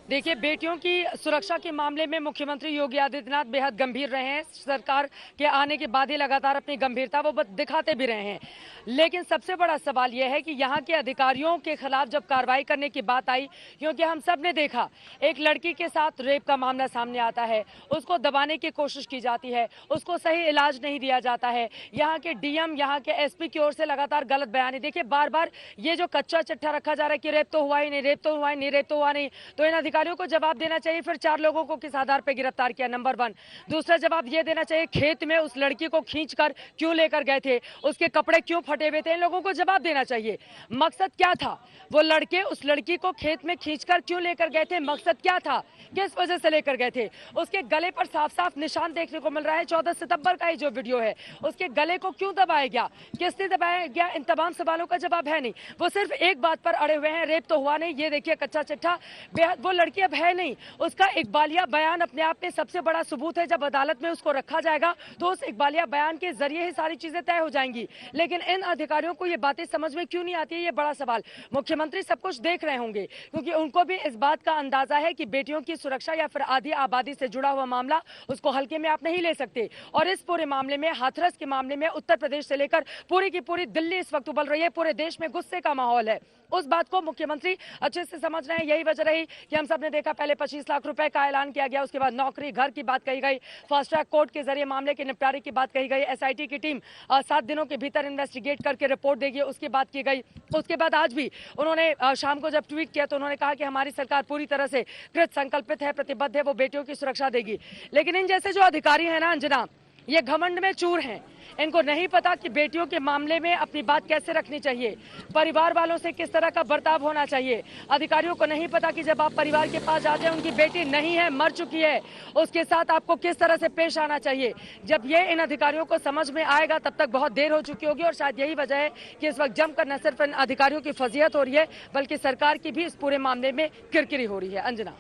Speaker 2: देखिए, बेटियों की सुरक्षा के मामले में मुख्यमंत्री योगी आदित्यनाथ बेहद गंभीर रहे हैं। सरकार के आने के बाद ही लगातार अपनी गंभीरता वो दिखाते भी रहे हैं। लेकिन सबसे बड़ा सवाल यह है कि यहाँ के अधिकारियों के खिलाफ जब कार्रवाई करने की बात आई, क्योंकि हम सब ने देखा एक लड़की के साथ रेप का मामला सामने आता है, उसको दबाने की कोशिश की जाती है, उसको सही इलाज नहीं दिया जाता है। यहाँ के डीएम, यहाँ के एसपी की ओर से लगातार गलत बयानी। देखिए, बार बार ये जो कच्चा चिट्ठा रखा जा रहा है कि रेप तो हुआ ही नहीं, रेप तो हुआ ही नहीं, रेप तो हुआ नहीं, तो इन अधिकारियों को जवाब देना चाहिए फिर 4 लोगों को किस आधार पर गिरफ्तार किया, नंबर 1। दूसरा जवाब ये देना चाहिए खेत में उस लड़की को खींचकर क्यों लेकर गए थे, उसके कपड़े क्यों फटे हुए थे, इन लोगों को जवाब देना चाहिए। मकसद क्या था? वो लड़के उस लड़की को खेत में खींचकर क्यों लेकर गए थे? मकसद क्या था? किस वजह से लेकर गए थे? उसके गले पर साफ साफ निशान देखने को मिल रहा है। 14 सितंबर का ही जो वीडियो है, उसके गले को क्यों दबाया गया, किसने दबाया गया, इन तमाम सवालों का जवाब है नहीं। वो सिर्फ एक बात पर अड़े हुए हैं, रेप तो हुआ नहीं। ये देखिए कच्चा चिट्ठा, वो लड़की अब है नहीं। उसका इकबालिया बयान अपने आप में सबसे बड़ा सबूत है। जब अदालत में उसको रखा जाएगा तो उस इकबालिया बयान के जरिए ही सारी चीजें तय हो जाएंगी। लेकिन इन अधिकारियों को ये बातें समझ में क्यों नहीं आती है, ये बड़ा सवाल। मुख्यमंत्री सब कुछ देख रहे होंगे, क्योंकि उनको भी इस बात का अंदाजा है कि बेटियों की सुरक्षा या फिर आधी आबादी से जुड़ा हुआ मामला, उसको हल्के में आप नहीं ले सकते। और इस पूरे मामले में, हाथरस के मामले में, उत्तर प्रदेश से लेकर पूरी की पूरी दिल्ली इस वक्त उबल रही है। पूरे देश में गुस्से का माहौल है। उस बात को मुख्यमंत्री अच्छे से समझ रहे हैं। यही वजह रही कि हम सब ने देखा, पहले 25 लाख रुपए का ऐलान किया गया, उसके बाद नौकरी, घर की बात कही गई, फास्ट ट्रैक कोर्ट के जरिए मामले के निपटारे की बात कही गई, एसआईटी की टीम 7 दिनों के भीतर इन्वेस्टिगेट करके रिपोर्ट देगी, उसकी बात की गई। उसके बाद आज भी उन्होंने शाम को जब ट्वीट किया तो उन्होंने कहा कि हमारी सरकार पूरी तरह से कृत संकल्पित है, प्रतिबद्ध है, वो बेटियों की सुरक्षा देगी। लेकिन इन जैसे जो अधिकारी है ना अंजना, ये घमंड में चूर हैं। इनको नहीं पता कि बेटियों के मामले में अपनी बात कैसे रखनी चाहिए, परिवार वालों से किस तरह का बर्ताव होना चाहिए। अधिकारियों को नहीं पता कि जब आप परिवार के पास जाते हैं, उनकी बेटी नहीं है, मर चुकी है, उसके साथ आपको किस तरह से पेश आना चाहिए। जब ये इन अधिकारियों को समझ में आएगा तब तक बहुत देर हो चुकी होगी। और शायद यही वजह है कि इस वक्त जमकर न सिर्फ इन अधिकारियों की फजीहत हो रही है, बल्कि सरकार की भी इस पूरे मामले में किरकिरी हो रही है। अंजना,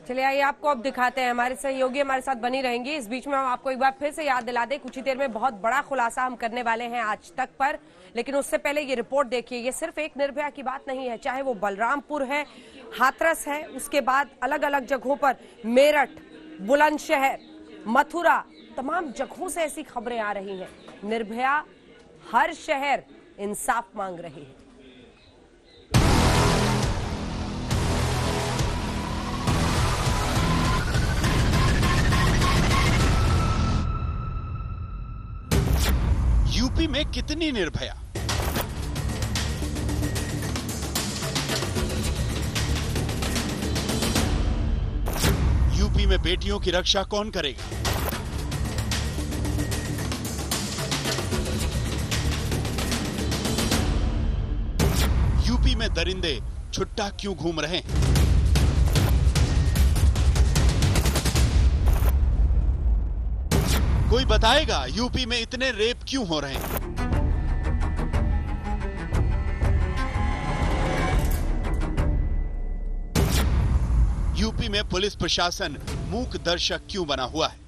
Speaker 1: चलिए आइए आपको अब दिखाते हैं, हमारे सहयोगी हमारे साथ बनी रहेंगी। इस बीच में हम आपको एक बार फिर से याद दिला दें, कुछ ही देर में बहुत बड़ा खुलासा हम करने वाले हैं आज तक पर, लेकिन उससे पहले ये रिपोर्ट देखिए। ये सिर्फ एक निर्भया की बात नहीं है, चाहे वो बलरामपुर है, हाथरस है, उसके बाद अलग अलग जगहों पर मेरठ, बुलंदशहर, मथुरा, तमाम जगहों से ऐसी खबरें आ रही हैं। निर्भया हर शहर इंसाफ मांग रही है।
Speaker 11: यूपी में कितनी निर्भया? यूपी में बेटियों की रक्षा कौन करेगा? यूपी में दरिंदे छुट्टा क्यों घूम रहे हैं? कोई बताएगा यूपी में इतने रेप क्यों हो रहे हैं? यूपी में पुलिस प्रशासन मूक दर्शक क्यों बना हुआ है?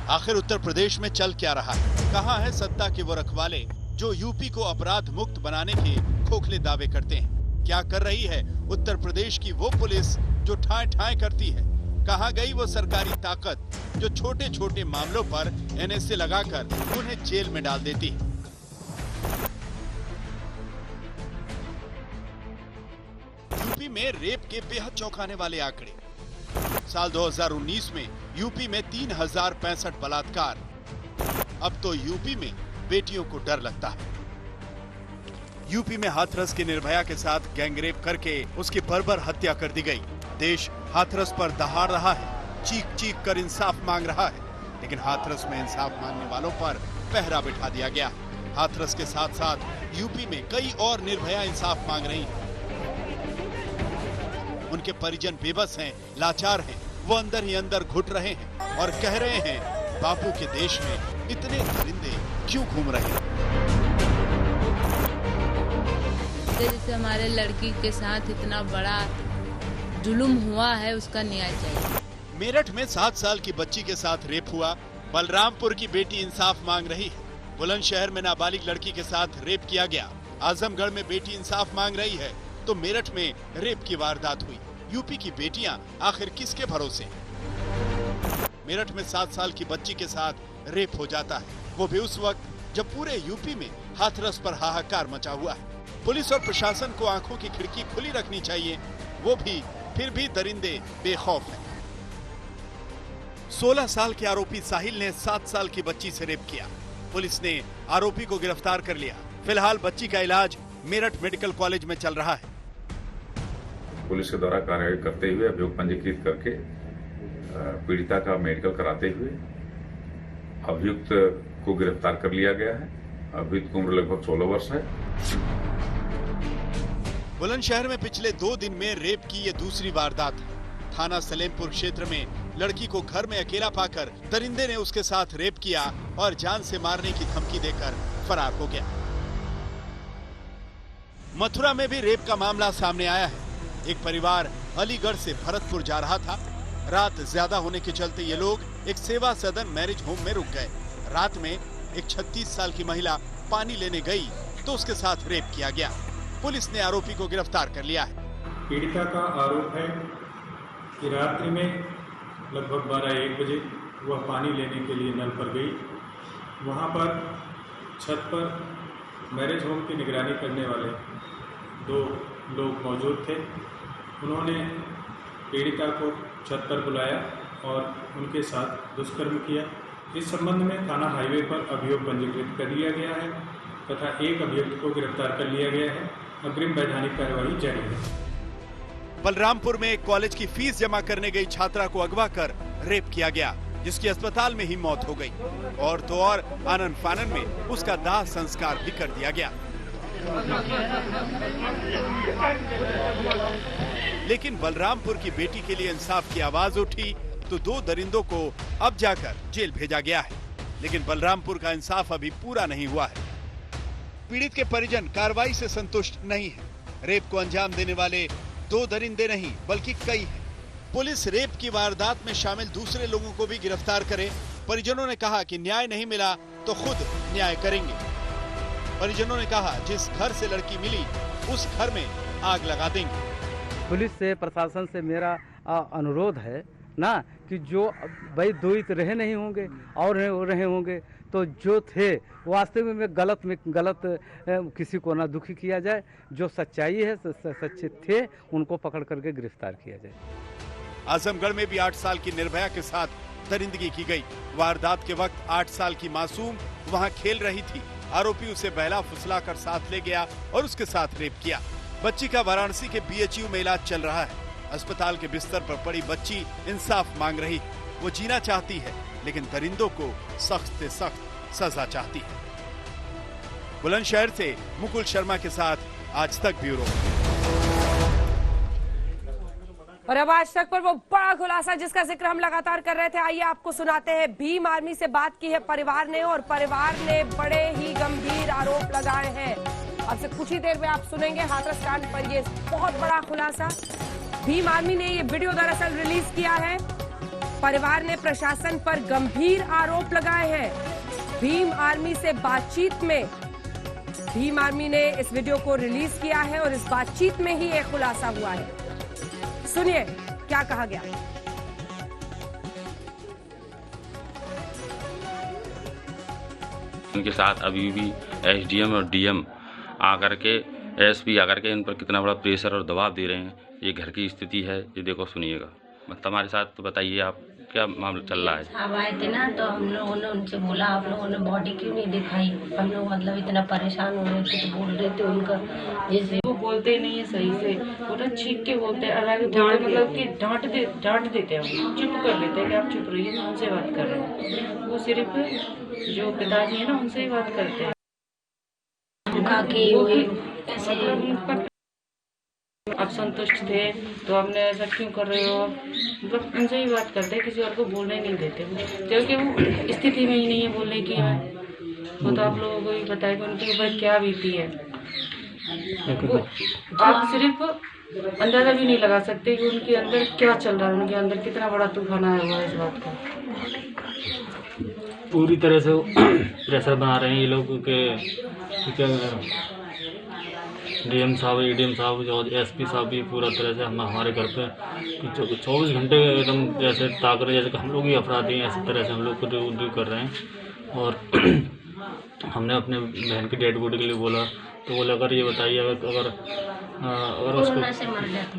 Speaker 11: आखिर उत्तर प्रदेश में चल क्या रहा है? कहां है सत्ता के वो रखवाले जो यूपी को अपराध मुक्त बनाने के खोखले दावे करते हैं? क्या कर रही है उत्तर प्रदेश की वो पुलिस जो ठाए ठाए करती है? कहां गई वो सरकारी ताकत जो छोटे छोटे मामलों पर एनएसए लगाकर उन्हें जेल में डाल देती है? यूपी में रेप के बेहद चौंकाने वाले आंकड़े। साल 2019 में यूपी में 3065 बलात्कार। अब तो यूपी में बेटियों को डर लगता है। यूपी में हाथरस की निर्भया के साथ गैंगरेप करके उसकी बर्बर हत्या कर दी गई। देश हाथरस पर दहाड़ रहा है, चीख चीख कर इंसाफ मांग रहा है, लेकिन हाथरस में इंसाफ मांगने वालों पर पहरा बिठा दिया गया। हाथरस के साथ साथ यूपी में कई और निर्भया इंसाफ मांग रही हैं। उनके परिजन बेबस हैं, लाचार हैं, वो अंदर ही अंदर घुट रहे हैं और कह रहे हैं, बापू के देश में इतने दरिंदे क्यों घूम रहे हैं?
Speaker 3: जैसे हमारे लड़की के साथ इतना बड़ा जुल्म हुआ है, उसका न्याय चाहिए।
Speaker 11: मेरठ में 7 साल की बच्ची के साथ रेप हुआ। बलरामपुर की बेटी इंसाफ मांग रही है। बुलंदशहर में नाबालिग लड़की के साथ रेप किया गया। आजमगढ़ में बेटी इंसाफ मांग रही है, तो मेरठ में रेप की वारदात हुई। यूपी की बेटियां आखिर किसके भरोसे? मेरठ में 7 साल की बच्ची के साथ रेप हो जाता है, वो भी उस वक्त जब पूरे यूपी में हाथरस पर हाहाकार मचा हुआ है। पुलिस और प्रशासन को आंखों की खिड़की खुली रखनी चाहिए, वो भी फिर भी दरिंदे बेखौफ हैं। 16 साल के आरोपी साहिल ने 7 साल की बच्ची से रेप किया। पुलिस ने आरोपी को गिरफ्तार कर लिया। फिलहाल बच्ची का इलाज मेरठ मेडिकल कॉलेज में चल रहा है।
Speaker 7: पुलिस के द्वारा कार्रवाई करते हुए अभियोग पंजीकृत करके पीड़िता का मेडिकल कराते हुए अभियुक्त को गिरफ्तार कर लिया गया है। अभियुक्त की उम्र लगभग 16 वर्ष है।
Speaker 11: बुलंदशहर में पिछले 2 दिन में रेप की ये दूसरी वारदात है। थाना सलेमपुर क्षेत्र में लड़की को घर में अकेला पाकर दरिंदे ने उसके साथ रेप किया और जान से मारने की धमकी देकर फरार हो गया। मथुरा में भी रेप का मामला सामने आया है। एक परिवार अलीगढ़ से भरतपुर जा रहा था। रात ज्यादा होने के चलते ये लोग एक सेवा सदन मैरिज होम में रुक गए। रात में एक 36 साल की महिला पानी लेने गई तो उसके साथ रेप किया गया। पुलिस ने आरोपी को गिरफ्तार कर लिया है।
Speaker 23: पीड़िता का आरोप है कि रात्रि में लगभग 12-1 बजे वह पानी लेने के लिए नल पर गई। वहां पर छत पर मैरिज होम की निगरानी करने वाले 2 लोग मौजूद थे। उन्होंने पीड़िता को छत पर बुलाया और उनके साथ दुष्कर्म किया। इस संबंध में थाना हाईवे पर अभियोग पंजीकृत कर लिया गया है तथा एक अभियुक्त को गिरफ्तार कर लिया गया है। अग्रिम वैधानिक कार्रवाई जारी है।
Speaker 11: बलरामपुर में एक कॉलेज की फीस जमा करने गई छात्रा को अगवा कर रेप किया गया। जिसकी अस्पताल में ही मौत हो गई। और तो और आनन फानन में उसका दाह संस्कार भी कर दिया गया। लेकिन बलरामपुर की बेटी के लिए इंसाफ की आवाज उठी तो 2 दरिंदों को अब जाकर जेल भेजा गया है। लेकिन बलरामपुर का इंसाफ अभी पूरा नहीं हुआ है। पीड़ित के परिजन कार्रवाई से संतुष्ट नहीं है। रेप को अंजाम देने वाले 2 दरिंदे नहीं बल्कि कई हैं। पुलिस रेप की वारदात में शामिल दूसरे लोगों को भी गिरफ्तार करे। परिजनों ने कहा कि न्याय नहीं मिला तो खुद न्याय करेंगे। परिजनों ने कहा जिस घर से लड़की मिली उस घर में आग लगा देंगे।
Speaker 4: पुलिस से, प्रशासन से मेरा अनुरोध है ना कि जो भाई 2 ही रहे नहीं होंगे और रहे होंगे तो जो थे वास्तव में गलत किसी को ना दुखी किया जाए। जो सच्चाई है सच्चे थे उनको पकड़ करके गिरफ्तार किया जाए।
Speaker 11: आजमगढ़ में भी 8 साल की निर्भया के साथ दरिंदगी की गई। वारदात के वक्त 8 साल की मासूम वहां खेल रही थी। आरोपी उसे बहला फुसलाकर साथ ले गया और उसके साथ रेप किया। बच्ची का वाराणसी के BHU में इलाज चल रहा है। अस्पताल के बिस्तर पर पड़ी बच्ची इंसाफ मांग रही है। वो जीना चाहती है लेकिन दरिंदों को सख्त से सख्त सजा चाहती है। बुलंदशहर से मुकुल शर्मा के साथ आज तक ब्यूरो।
Speaker 1: और अब आज तक पर वो बड़ा खुलासा जिसका जिक्र हम लगातार कर रहे थे, आइए आपको सुनाते हैं। भीम आर्मी से बात की है परिवार ने और परिवार ने बड़े ही गंभीर आरोप लगाए हैं। अब से कुछ ही देर में आप सुनेंगे हाथरस कांड पर ये बहुत बड़ा खुलासा। भीम आर्मी ने ये वीडियो दरअसल रिलीज किया है। परिवार ने प्रशासन पर गंभीर आरोप लगाए हैं। भीम आर्मी से बातचीत में भीम आर्मी ने इस वीडियो को रिलीज किया है और इस बातचीत में ही एक खुलासा हुआ है। सुनिए क्या कहा गया।
Speaker 8: उनके साथ अभी भी SDM और DM आकर के SP आकर के इन पर कितना बड़ा प्रेशर और दबाव दे रहे हैं। ये घर की स्थिति है, ये देखो सुनिएगा। मतलब हमारे साथ तो बताइए आप क्या मामला चल रहा है।
Speaker 14: अब आए थे ना तो हम लोगों ने उनसे बोला आप लोगों ने बॉडी क्यों नहीं दिखाई। हम लोग मतलब इतना परेशान हो रहे थे तो बोल रहे थे उनका जैसे
Speaker 24: वो बोलते नहीं है सही से, वो ना छींक के बोलते हैं। अलग मतलब कि डांट देते हैं, चुप कर लेते हैं कि आप चुप रहिए, हम उनसे बात कर रहे हैं। वो सिर्फ जो पिताजी है ना उनसे ही बात करते हैं। आप संतुष्ट थे तो आपने ऐसा क्यों कर रहे हो, मतलब उनसे ही बात करते हैं, किसी और को बोलने नहीं देते क्योंकि वो स्थिति में ही नहीं है बोलने की है। वो तो आप लोगों को ही बताएगा उनके ऊपर क्या बीती है। आप सिर्फ अंदाजा भी नहीं लगा सकते कि उनके अंदर क्या चल रहा है, उनके अंदर कितना बड़ा तूफान आया हुआ है इस बात का।
Speaker 25: पूरी तरह से प्रेशर बना रहे हैं ये लोग के DM साहब, ADM साहब और SP साहब भी पूरा तरह से हमारे घर पे 24 घंटे एकदम जैसे ताक रहे, जैसे कि हम लोग ही अपराधी हैं, ऐसी तरह से हम लोग को ड्यू कर रहे हैं। और हमने अपने बहन की डेड बॉडी के लिए बोला तो बोले अगर ये बताइए अगर उसको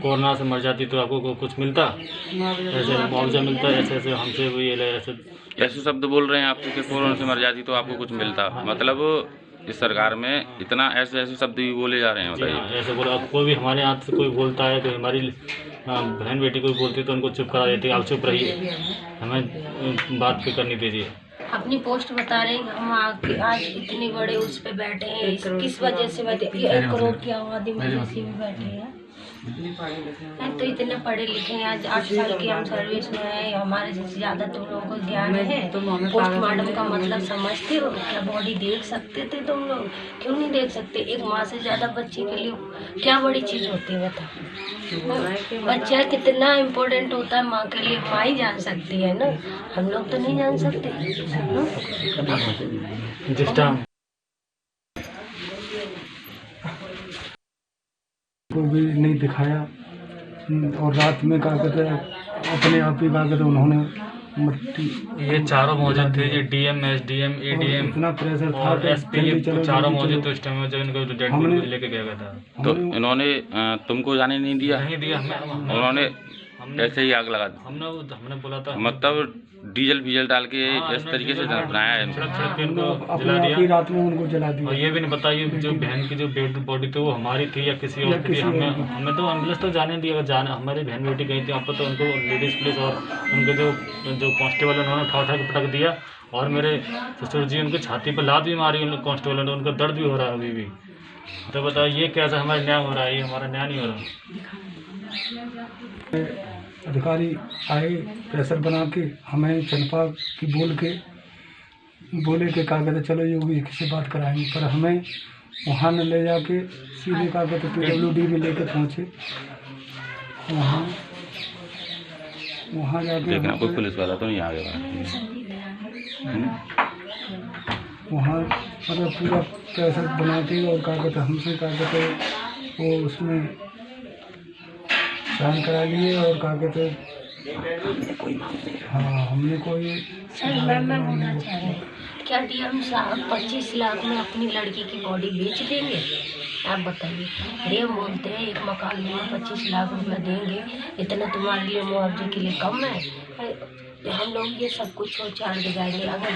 Speaker 25: कोरोना से मर जाती तो आपको कुछ मिलता, ऐसे मुआवजा मिलता, ऐसे हमसे भी ऐसे
Speaker 8: शब्द बोल रहे हैं आपको कि कोरोना से मर जाती तो आपको कुछ मिलता। मतलब इस सरकार में इतना ऐसे शब्द भी बोले जा रहे हैं। बताइए
Speaker 25: ऐसे बोला कोई भी हमारे यहाँ से कोई बोलता है तो हमारी बहन बेटी कोई बोलती तो उनको चुप करा देते, आप चुप रहिए, हमें बात भी करनी दीजिए।
Speaker 14: अपनी पोस्ट बता रहे हैं हम आज इतनी बड़े उस पे बैठे हैं, किस वजह से बैठे, 1 करोड़ की आबादी में जैसे भी बैठे हैं। तो इतने पढ़े लिखे हैं, आज 8 साल की हम सर्विस में है, हमारे से ज्यादा तुम लोगों को ज्ञान है। पोस्टमार्टम का मतलब समझते हो, क्या बॉडी देख सकते थे तुम लोग, क्यों नहीं देख सकते। एक माँ से ज्यादा बच्ची के लिए क्या बड़ी चीज होती है बता। बच्चा कितना इम्पोर्टेंट होता है माँ के लिए, माँ ही जान सकती है ना, हम लोग तो नहीं जान सकते।
Speaker 26: को भी नहीं दिखाया और रात में क्या कहते हैं अपने आप ही क्या कहते उन्होंने मट्टी।
Speaker 25: ये चारों मौजूद थे, ये DM, SDM, ADM
Speaker 26: इतना प्रेशर था
Speaker 25: और SP चारों मौजूद थे उस टाइम में जब इनको डेड बॉडी लेके गया था।
Speaker 8: तो इन्होंने तुमको जाने नहीं दिया?
Speaker 25: नहीं दिया हमें,
Speaker 8: उन्होंने ऐसे ही आग लगा दी।
Speaker 25: हमने बोला था,
Speaker 8: मतलब डीजल डाल के इस तरीके से बनाया है,
Speaker 25: जला दिया
Speaker 26: रात में उनको जला दिया।
Speaker 25: और ये भी नहीं पता ये जो बहन की जो डेड बॉडी थी वो हमारी थी या किसी और की थी। हमें तो एम्बुलेंस तो जाने दिया, अगर जाने हमारी बहन बेटी गई थी वहाँ पर तो उनको लेडीज पुलिस और उनके जो कांस्टेबल उन्होंने उठा के पटक दिया और मेरे ससुर जी उनकी छाती पर लात भी मारी उन कांस्टेबल ने, उनका दर्द भी हो रहा है अभी भी। तो बताइए ये कैसा हमारा न्याय हो रहा है? ये हमारा न्याय नहीं हो रहा।
Speaker 26: अधिकारी आए प्रेशर बना के हमें चंपा की बोले के कहा कहते चलो योगी किसी बात कराएंगे, पर हमें वहाँ न ले जाके सीधे कहा कहते PWD में लेके पहुँचे। वहाँ जाके
Speaker 8: देखना कोई पुलिस वाला तो नहीं आ गया।
Speaker 26: वहाँ मतलब पूरा प्रेशर बना के और कहा कहते हमसे कहा कहते वो उसमें साइन करा लिए और कहा कहते हाँ हमने कोई
Speaker 14: क्या DM साहब 25 लाख में अपनी लड़की की बॉडी बेच देंगे? आप बताइए। DM बोलते हैं एक मकान में 25 लाख रुपया देंगे, इतना तुम्हारे लिए मुआवजे के लिए कम है? हम लोग ये सब कुछ छोड़ जाएंगे। अगर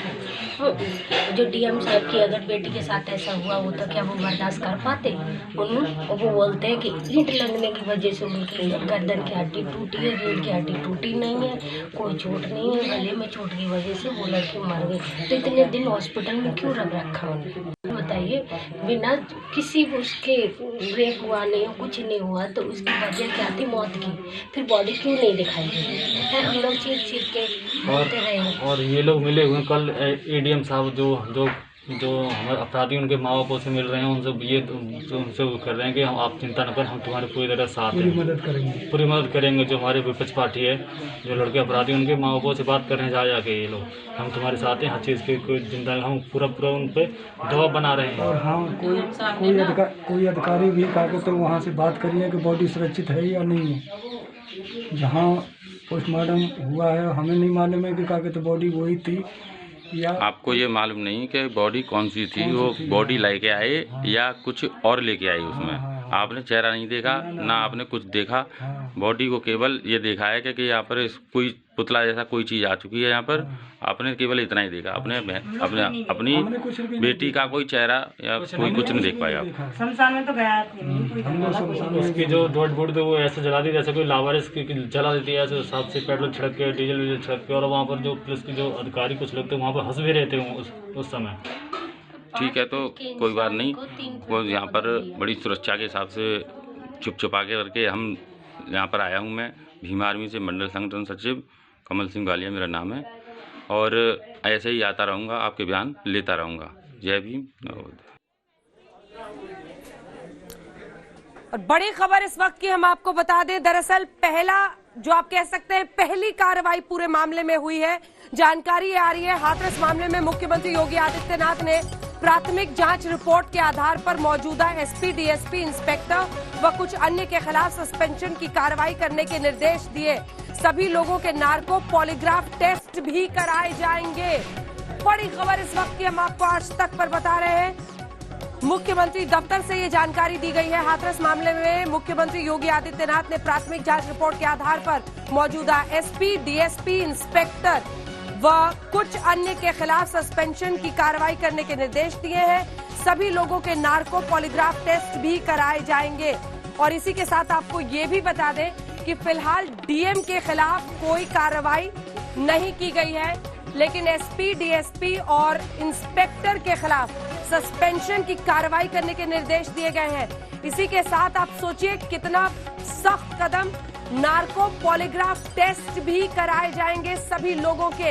Speaker 14: जो DM साहब की अगर बेटी के साथ ऐसा हुआ वो तो क्या वो बर्दाश्त कर पाते? वो बोलते हैं कि ईंट लगने की वजह से उनकी गर्दन की हड्डी टूटी है, रीढ़ की हड्डी टूटी नहीं है, कोई चोट नहीं है, गले में चोट की वजह से वो लड़की मर गई। तो इतने दिन हॉस्पिटल में क्यों रखा उन्हें? बताइए। बिना किसी उसके रेप हुआ नहीं, कुछ नहीं हुआ, तो उसकी वजह क्या थी मौत की? फिर बॉडी क्यों नहीं दिखाई दी? हम लोग चीख के बोलते रहे।
Speaker 25: और ये लोग मिले हुए कल ADM साहब जो हमारे अपराधी उनके माँ बापों से मिल रहे हैं, उनसे वो कर रहे हैं कि हम आप चिंता न करें, हम तुम्हारे पूरी तरह साथ हैं, पूरी मदद करेंगे। जो हमारे विपक्ष पार्टी है, जो लड़के अपराधी उनके माँ बापों से बात कर रहे हैं जाके ये लोग हम तुम्हारे साथ हैं, हर चीज़ की कोई चिंता नहीं, हम पूरा उन पर दबाव बना रहे हैं।
Speaker 26: और हाँ कोई अधिकारी भी कहा कि तो वहाँ से बात करिए कि बॉडी सुरक्षित है या नहीं है। जहाँ पोस्टमार्टम हुआ है हमें नहीं मालूम है कि कहा कि तो बॉडी वही थी या
Speaker 8: आपको ये मालूम नहीं कि बॉडी कौन सी थी? वो बॉडी लेके आए या कुछ और लेके आए? उसमें आपने चेहरा नहीं देखा ना आपने कुछ देखा, बॉडी को केवल ये देखा है कि यहाँ पर कोई पुतला जैसा कोई चीज़ आ चुकी है यहाँ पर, आपने केवल इतना ही देखा। अपनी बेटी का कोई चेहरा या कोई कुछ नहीं देख पाया।
Speaker 21: शमशान में तो गया नहीं।
Speaker 25: उसकी जो डॉट बोर्ड थे वो ऐसे जला दी जैसे कोई लावारिस की जला देती है, ऐसे साथ से पेट्रोल छिड़क के डीजल छिड़क के। और वहाँ पर जो पुलिस के जो अधिकारी कुछ लोग थे वहाँ पर हंस भी रहे थे उस समय।
Speaker 8: ठीक है, तो कोई बात नहीं, वो यहाँ पर बड़ी सुरक्षा के हिसाब से छुपा के करके हम यहाँ पर आया हूँ। मैं भीम आर्मी से मंडल संगठन सचिव कमल सिंह गालिया मेरा नाम है, और ऐसे ही आता रहूँगा, आपके बयान लेता रहूँगा। जय भीम।
Speaker 1: और बड़ी खबर इस वक्त की हम आपको बता दें, दरअसल पहला जो आप कह सकते हैं पहली कार्रवाई पूरे मामले में हुई है। जानकारी आ रही है हाथरस मामले में मुख्यमंत्री योगी आदित्यनाथ ने प्राथमिक जांच रिपोर्ट के आधार पर मौजूदा SP, DSP, इंस्पेक्टर व कुछ अन्य के खिलाफ सस्पेंशन की कार्रवाई करने के निर्देश दिए। सभी लोगों के नार्को पॉलीग्राफ टेस्ट भी कराए जाएंगे। बड़ी खबर इस वक्त की हम आपको आज तक पर बता रहे हैं। मुख्यमंत्री दफ्तर से ये जानकारी दी गई है। हाथरस मामले में मुख्यमंत्री योगी आदित्यनाथ ने प्राथमिक जांच रिपोर्ट के आधार पर मौजूदा SP, DSP, इंस्पेक्टर व कुछ अन्य के खिलाफ सस्पेंशन की कार्रवाई करने के निर्देश दिए हैं। सभी लोगों के नार्को पॉलीग्राफ टेस्ट भी कराए जाएंगे। और इसी के साथ आपको ये भी बता दें कि फिलहाल DM के खिलाफ कोई कार्रवाई नहीं की गई है, लेकिन SP, DSP और इंस्पेक्टर के खिलाफ सस्पेंशन की कार्रवाई करने के निर्देश दिए गए हैं। इसी के साथ आप सोचिए कितना सख्त कदम, नार्को पॉलीग्राफ टेस्ट भी कराए जाएंगे सभी लोगों के।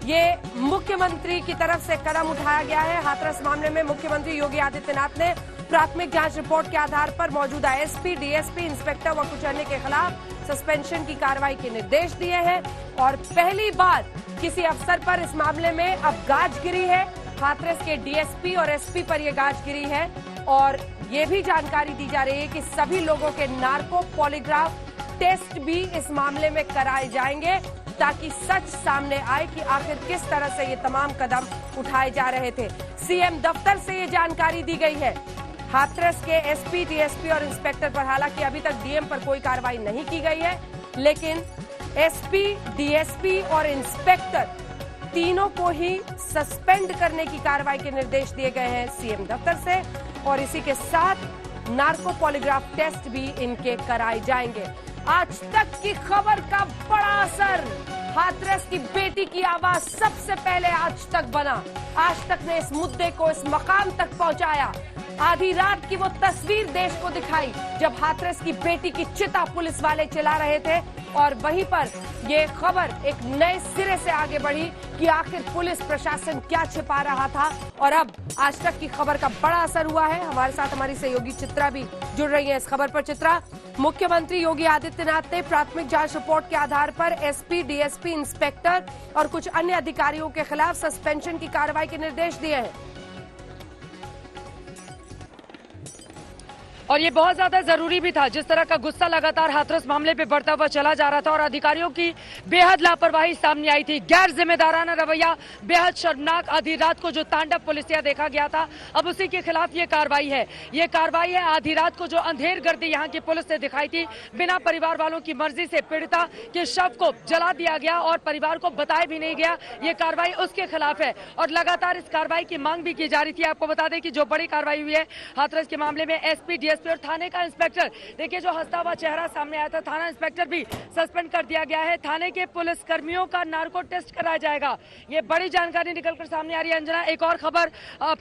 Speaker 1: ये मुख्यमंत्री की तरफ से कदम उठाया गया है। हाथरस मामले में मुख्यमंत्री योगी आदित्यनाथ ने प्राथमिक जांच रिपोर्ट के आधार पर मौजूदा SP, DSP, इंस्पेक्टर व कुछ अन्य के खिलाफ सस्पेंशन की कार्रवाई के निर्देश दिए हैं। और पहली बार किसी अफसर पर इस मामले में अब गाज गिरी है। हाथरस के DSP और SP पर यह गाज गिरी है। और ये भी जानकारी दी जा रही है कि सभी लोगों के नार्को पॉलीग्राफ टेस्ट भी इस मामले में कराए जाएंगे, ताकि सच सामने आए कि आखिर किस तरह से ये तमाम कदम उठाए जा रहे थे। CM दफ्तर से ये जानकारी दी गई है। हाथरस के SP, DSP और इंस्पेक्टर पर हालांकि अभी तक DM पर कोई कार्रवाई नहीं की गई है, लेकिन SP, DSP और इंस्पेक्टर तीनों को ही सस्पेंड करने की कार्रवाई के निर्देश दिए गए हैं CM दफ्तर से। और इसी के साथ नार्को पॉलीग्राफ टेस्ट भी इनके कराए जाएंगे। आज तक की खबर का बड़ा असर हाथरस की बेटी की आवाज सबसे पहले आज तक बना। आज तक ने इस मुद्दे को इस मकाम तक पहुंचाया। आधी रात की वो तस्वीर देश को दिखाई जब हाथरस की बेटी की चिता पुलिस वाले चला रहे थे, और वहीं पर ये खबर एक नए सिरे से आगे बढ़ी कि आखिर पुलिस प्रशासन क्या छिपा रहा था। और अब आज तक की खबर का बड़ा असर हुआ है। हमारे साथ हमारी सहयोगी चित्रा भी जुड़ रही है इस खबर पर। चित्रा, मुख्यमंत्री योगी आदित्यनाथ ने प्राथमिक जांच रिपोर्ट के आधार पर एसपी, डीएसपी, इंस्पेक्टर और कुछ अन्य अधिकारियों के खिलाफ सस्पेंशन की कार्रवाई के निर्देश दिए हैं।
Speaker 2: और ये बहुत ज्यादा जरूरी भी था। जिस तरह का गुस्सा लगातार हाथरस मामले पे बढ़ता हुआ चला जा रहा था और अधिकारियों की बेहद लापरवाही सामने आई थी, गैर जिम्मेदाराना रवैया, बेहद शर्मनाक आधी रात को जो तांडव पुलिसिया देखा गया था, अब उसी के खिलाफ ये कार्रवाई है। ये कार्रवाई है आधी रात को जो अंधेर गर्दी यहाँ की पुलिस ने दिखाई थी, बिना परिवार वालों की मर्जी से पीड़िता के शव को जला दिया गया और परिवार को बताया भी नहीं गया। ये कार्रवाई उसके खिलाफ है और लगातार इस कार्रवाई की मांग भी की जा रही थी। आपको बता दें कि जो बड़ी कार्रवाई हुई है हाथरस के मामले में, एसपी, डीएसपी और थाने का इंस्पेक्टर, देखिए जो हंसता हुआ चेहरा सामने आया था, थाना इंस्पेक्टर भी सस्पेंड कर दिया गया है। थाने के पुलिस कर्मियों का नार्को टेस्ट कराया जाएगा। ये बड़ी जानकारी निकलकर सामने आ रही है। अंजना, एक और खबर,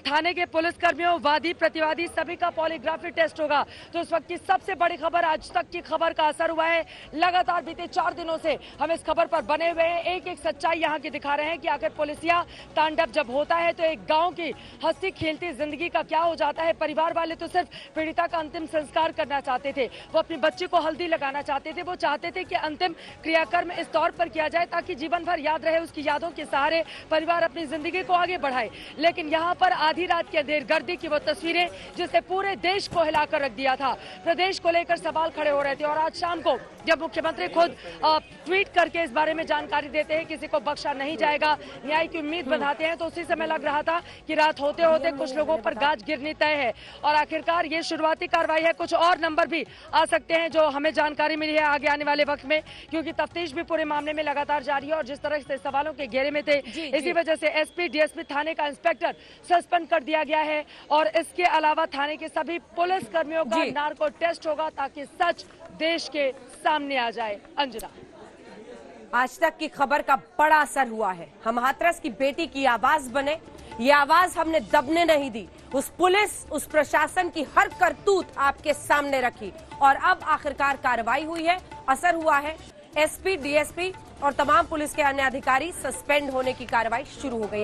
Speaker 2: थाने के पुलिस कर्मियों, वादी प्रतिवादी सभी का पॉलीग्राफी टेस्ट होगा। तो इस वक्त की सबसे बड़ी खबर, आज तक की खबर का असर हुआ है। लगातार बीते 4 दिनों से हम इस खबर पर बने हुए हैं। एक एक सच्चाई यहाँ की दिखा रहे हैं कि आखिर पुलिसिया तांडव जब होता है तो एक गांव की हंसती खेलती जिंदगी का क्या हो जाता है। परिवार वाले तो सिर्फ पीड़िता का अंतिम संस्कार करना चाहते थे, वो अपनी बच्ची को हल्दी लगाना चाहते थे, वो चाहते थे कि अंतिम क्रियाकर्म इस तौर पर किया जाए ताकि जीवन भर याद रहे। उसकी यादों के सहारे परिवार अपनी जिंदगी को आगे बढ़ाए। लेकिन यहाँ पर आधी रात की अंधेर गर्दी की वो तस्वीरें जिसने पूरे देश को हिलाकर रख दिया था। प्रदेश को लेकर सवाल खड़े हो रहे थे और आज शाम को जब मुख्यमंत्री खुद ट्वीट करके इस बारे में जानकारी देते हैं, किसी को बख्शा नहीं जाएगा, न्याय की उम्मीद बंधाते हैं, तो उसी समय लग रहा था कि रात होते होते कुछ लोगों पर गाज गिरनी तय है। और आखिरकार ये शुरुआती कार्रवाई है। कुछ और नंबर भी आ सकते हैं जो हमें जानकारी मिली है आगे आने वाले वक्त में, क्योंकि तफ्तीश भी पूरे मामले में लगातार जारी है। और जिस तरह से सवालों के घेरे में थे, इसी वजह से एसपी, डीएसपी, थाने का इंस्पेक्टर सस्पेंड कर दिया गया है। और इसके अलावा थाने के सभी पुलिस कर्मियों का नार्को टेस्ट होगा ताकि सच देश के सामने आ जाए। अंजना,
Speaker 1: आज तक की खबर का बड़ा असर हुआ है। हम हाथरस की बेटी की आवाज बने, ये आवाज हमने दबने नहीं दी। उस पुलिस, उस प्रशासन की हर करतूत आपके सामने रखी और अब आखिरकार कार्रवाई हुई है, असर हुआ है। एसपी, डीएसपी और तमाम पुलिस के अन्य अधिकारी सस्पेंड होने की कार्रवाई शुरू हो गई है।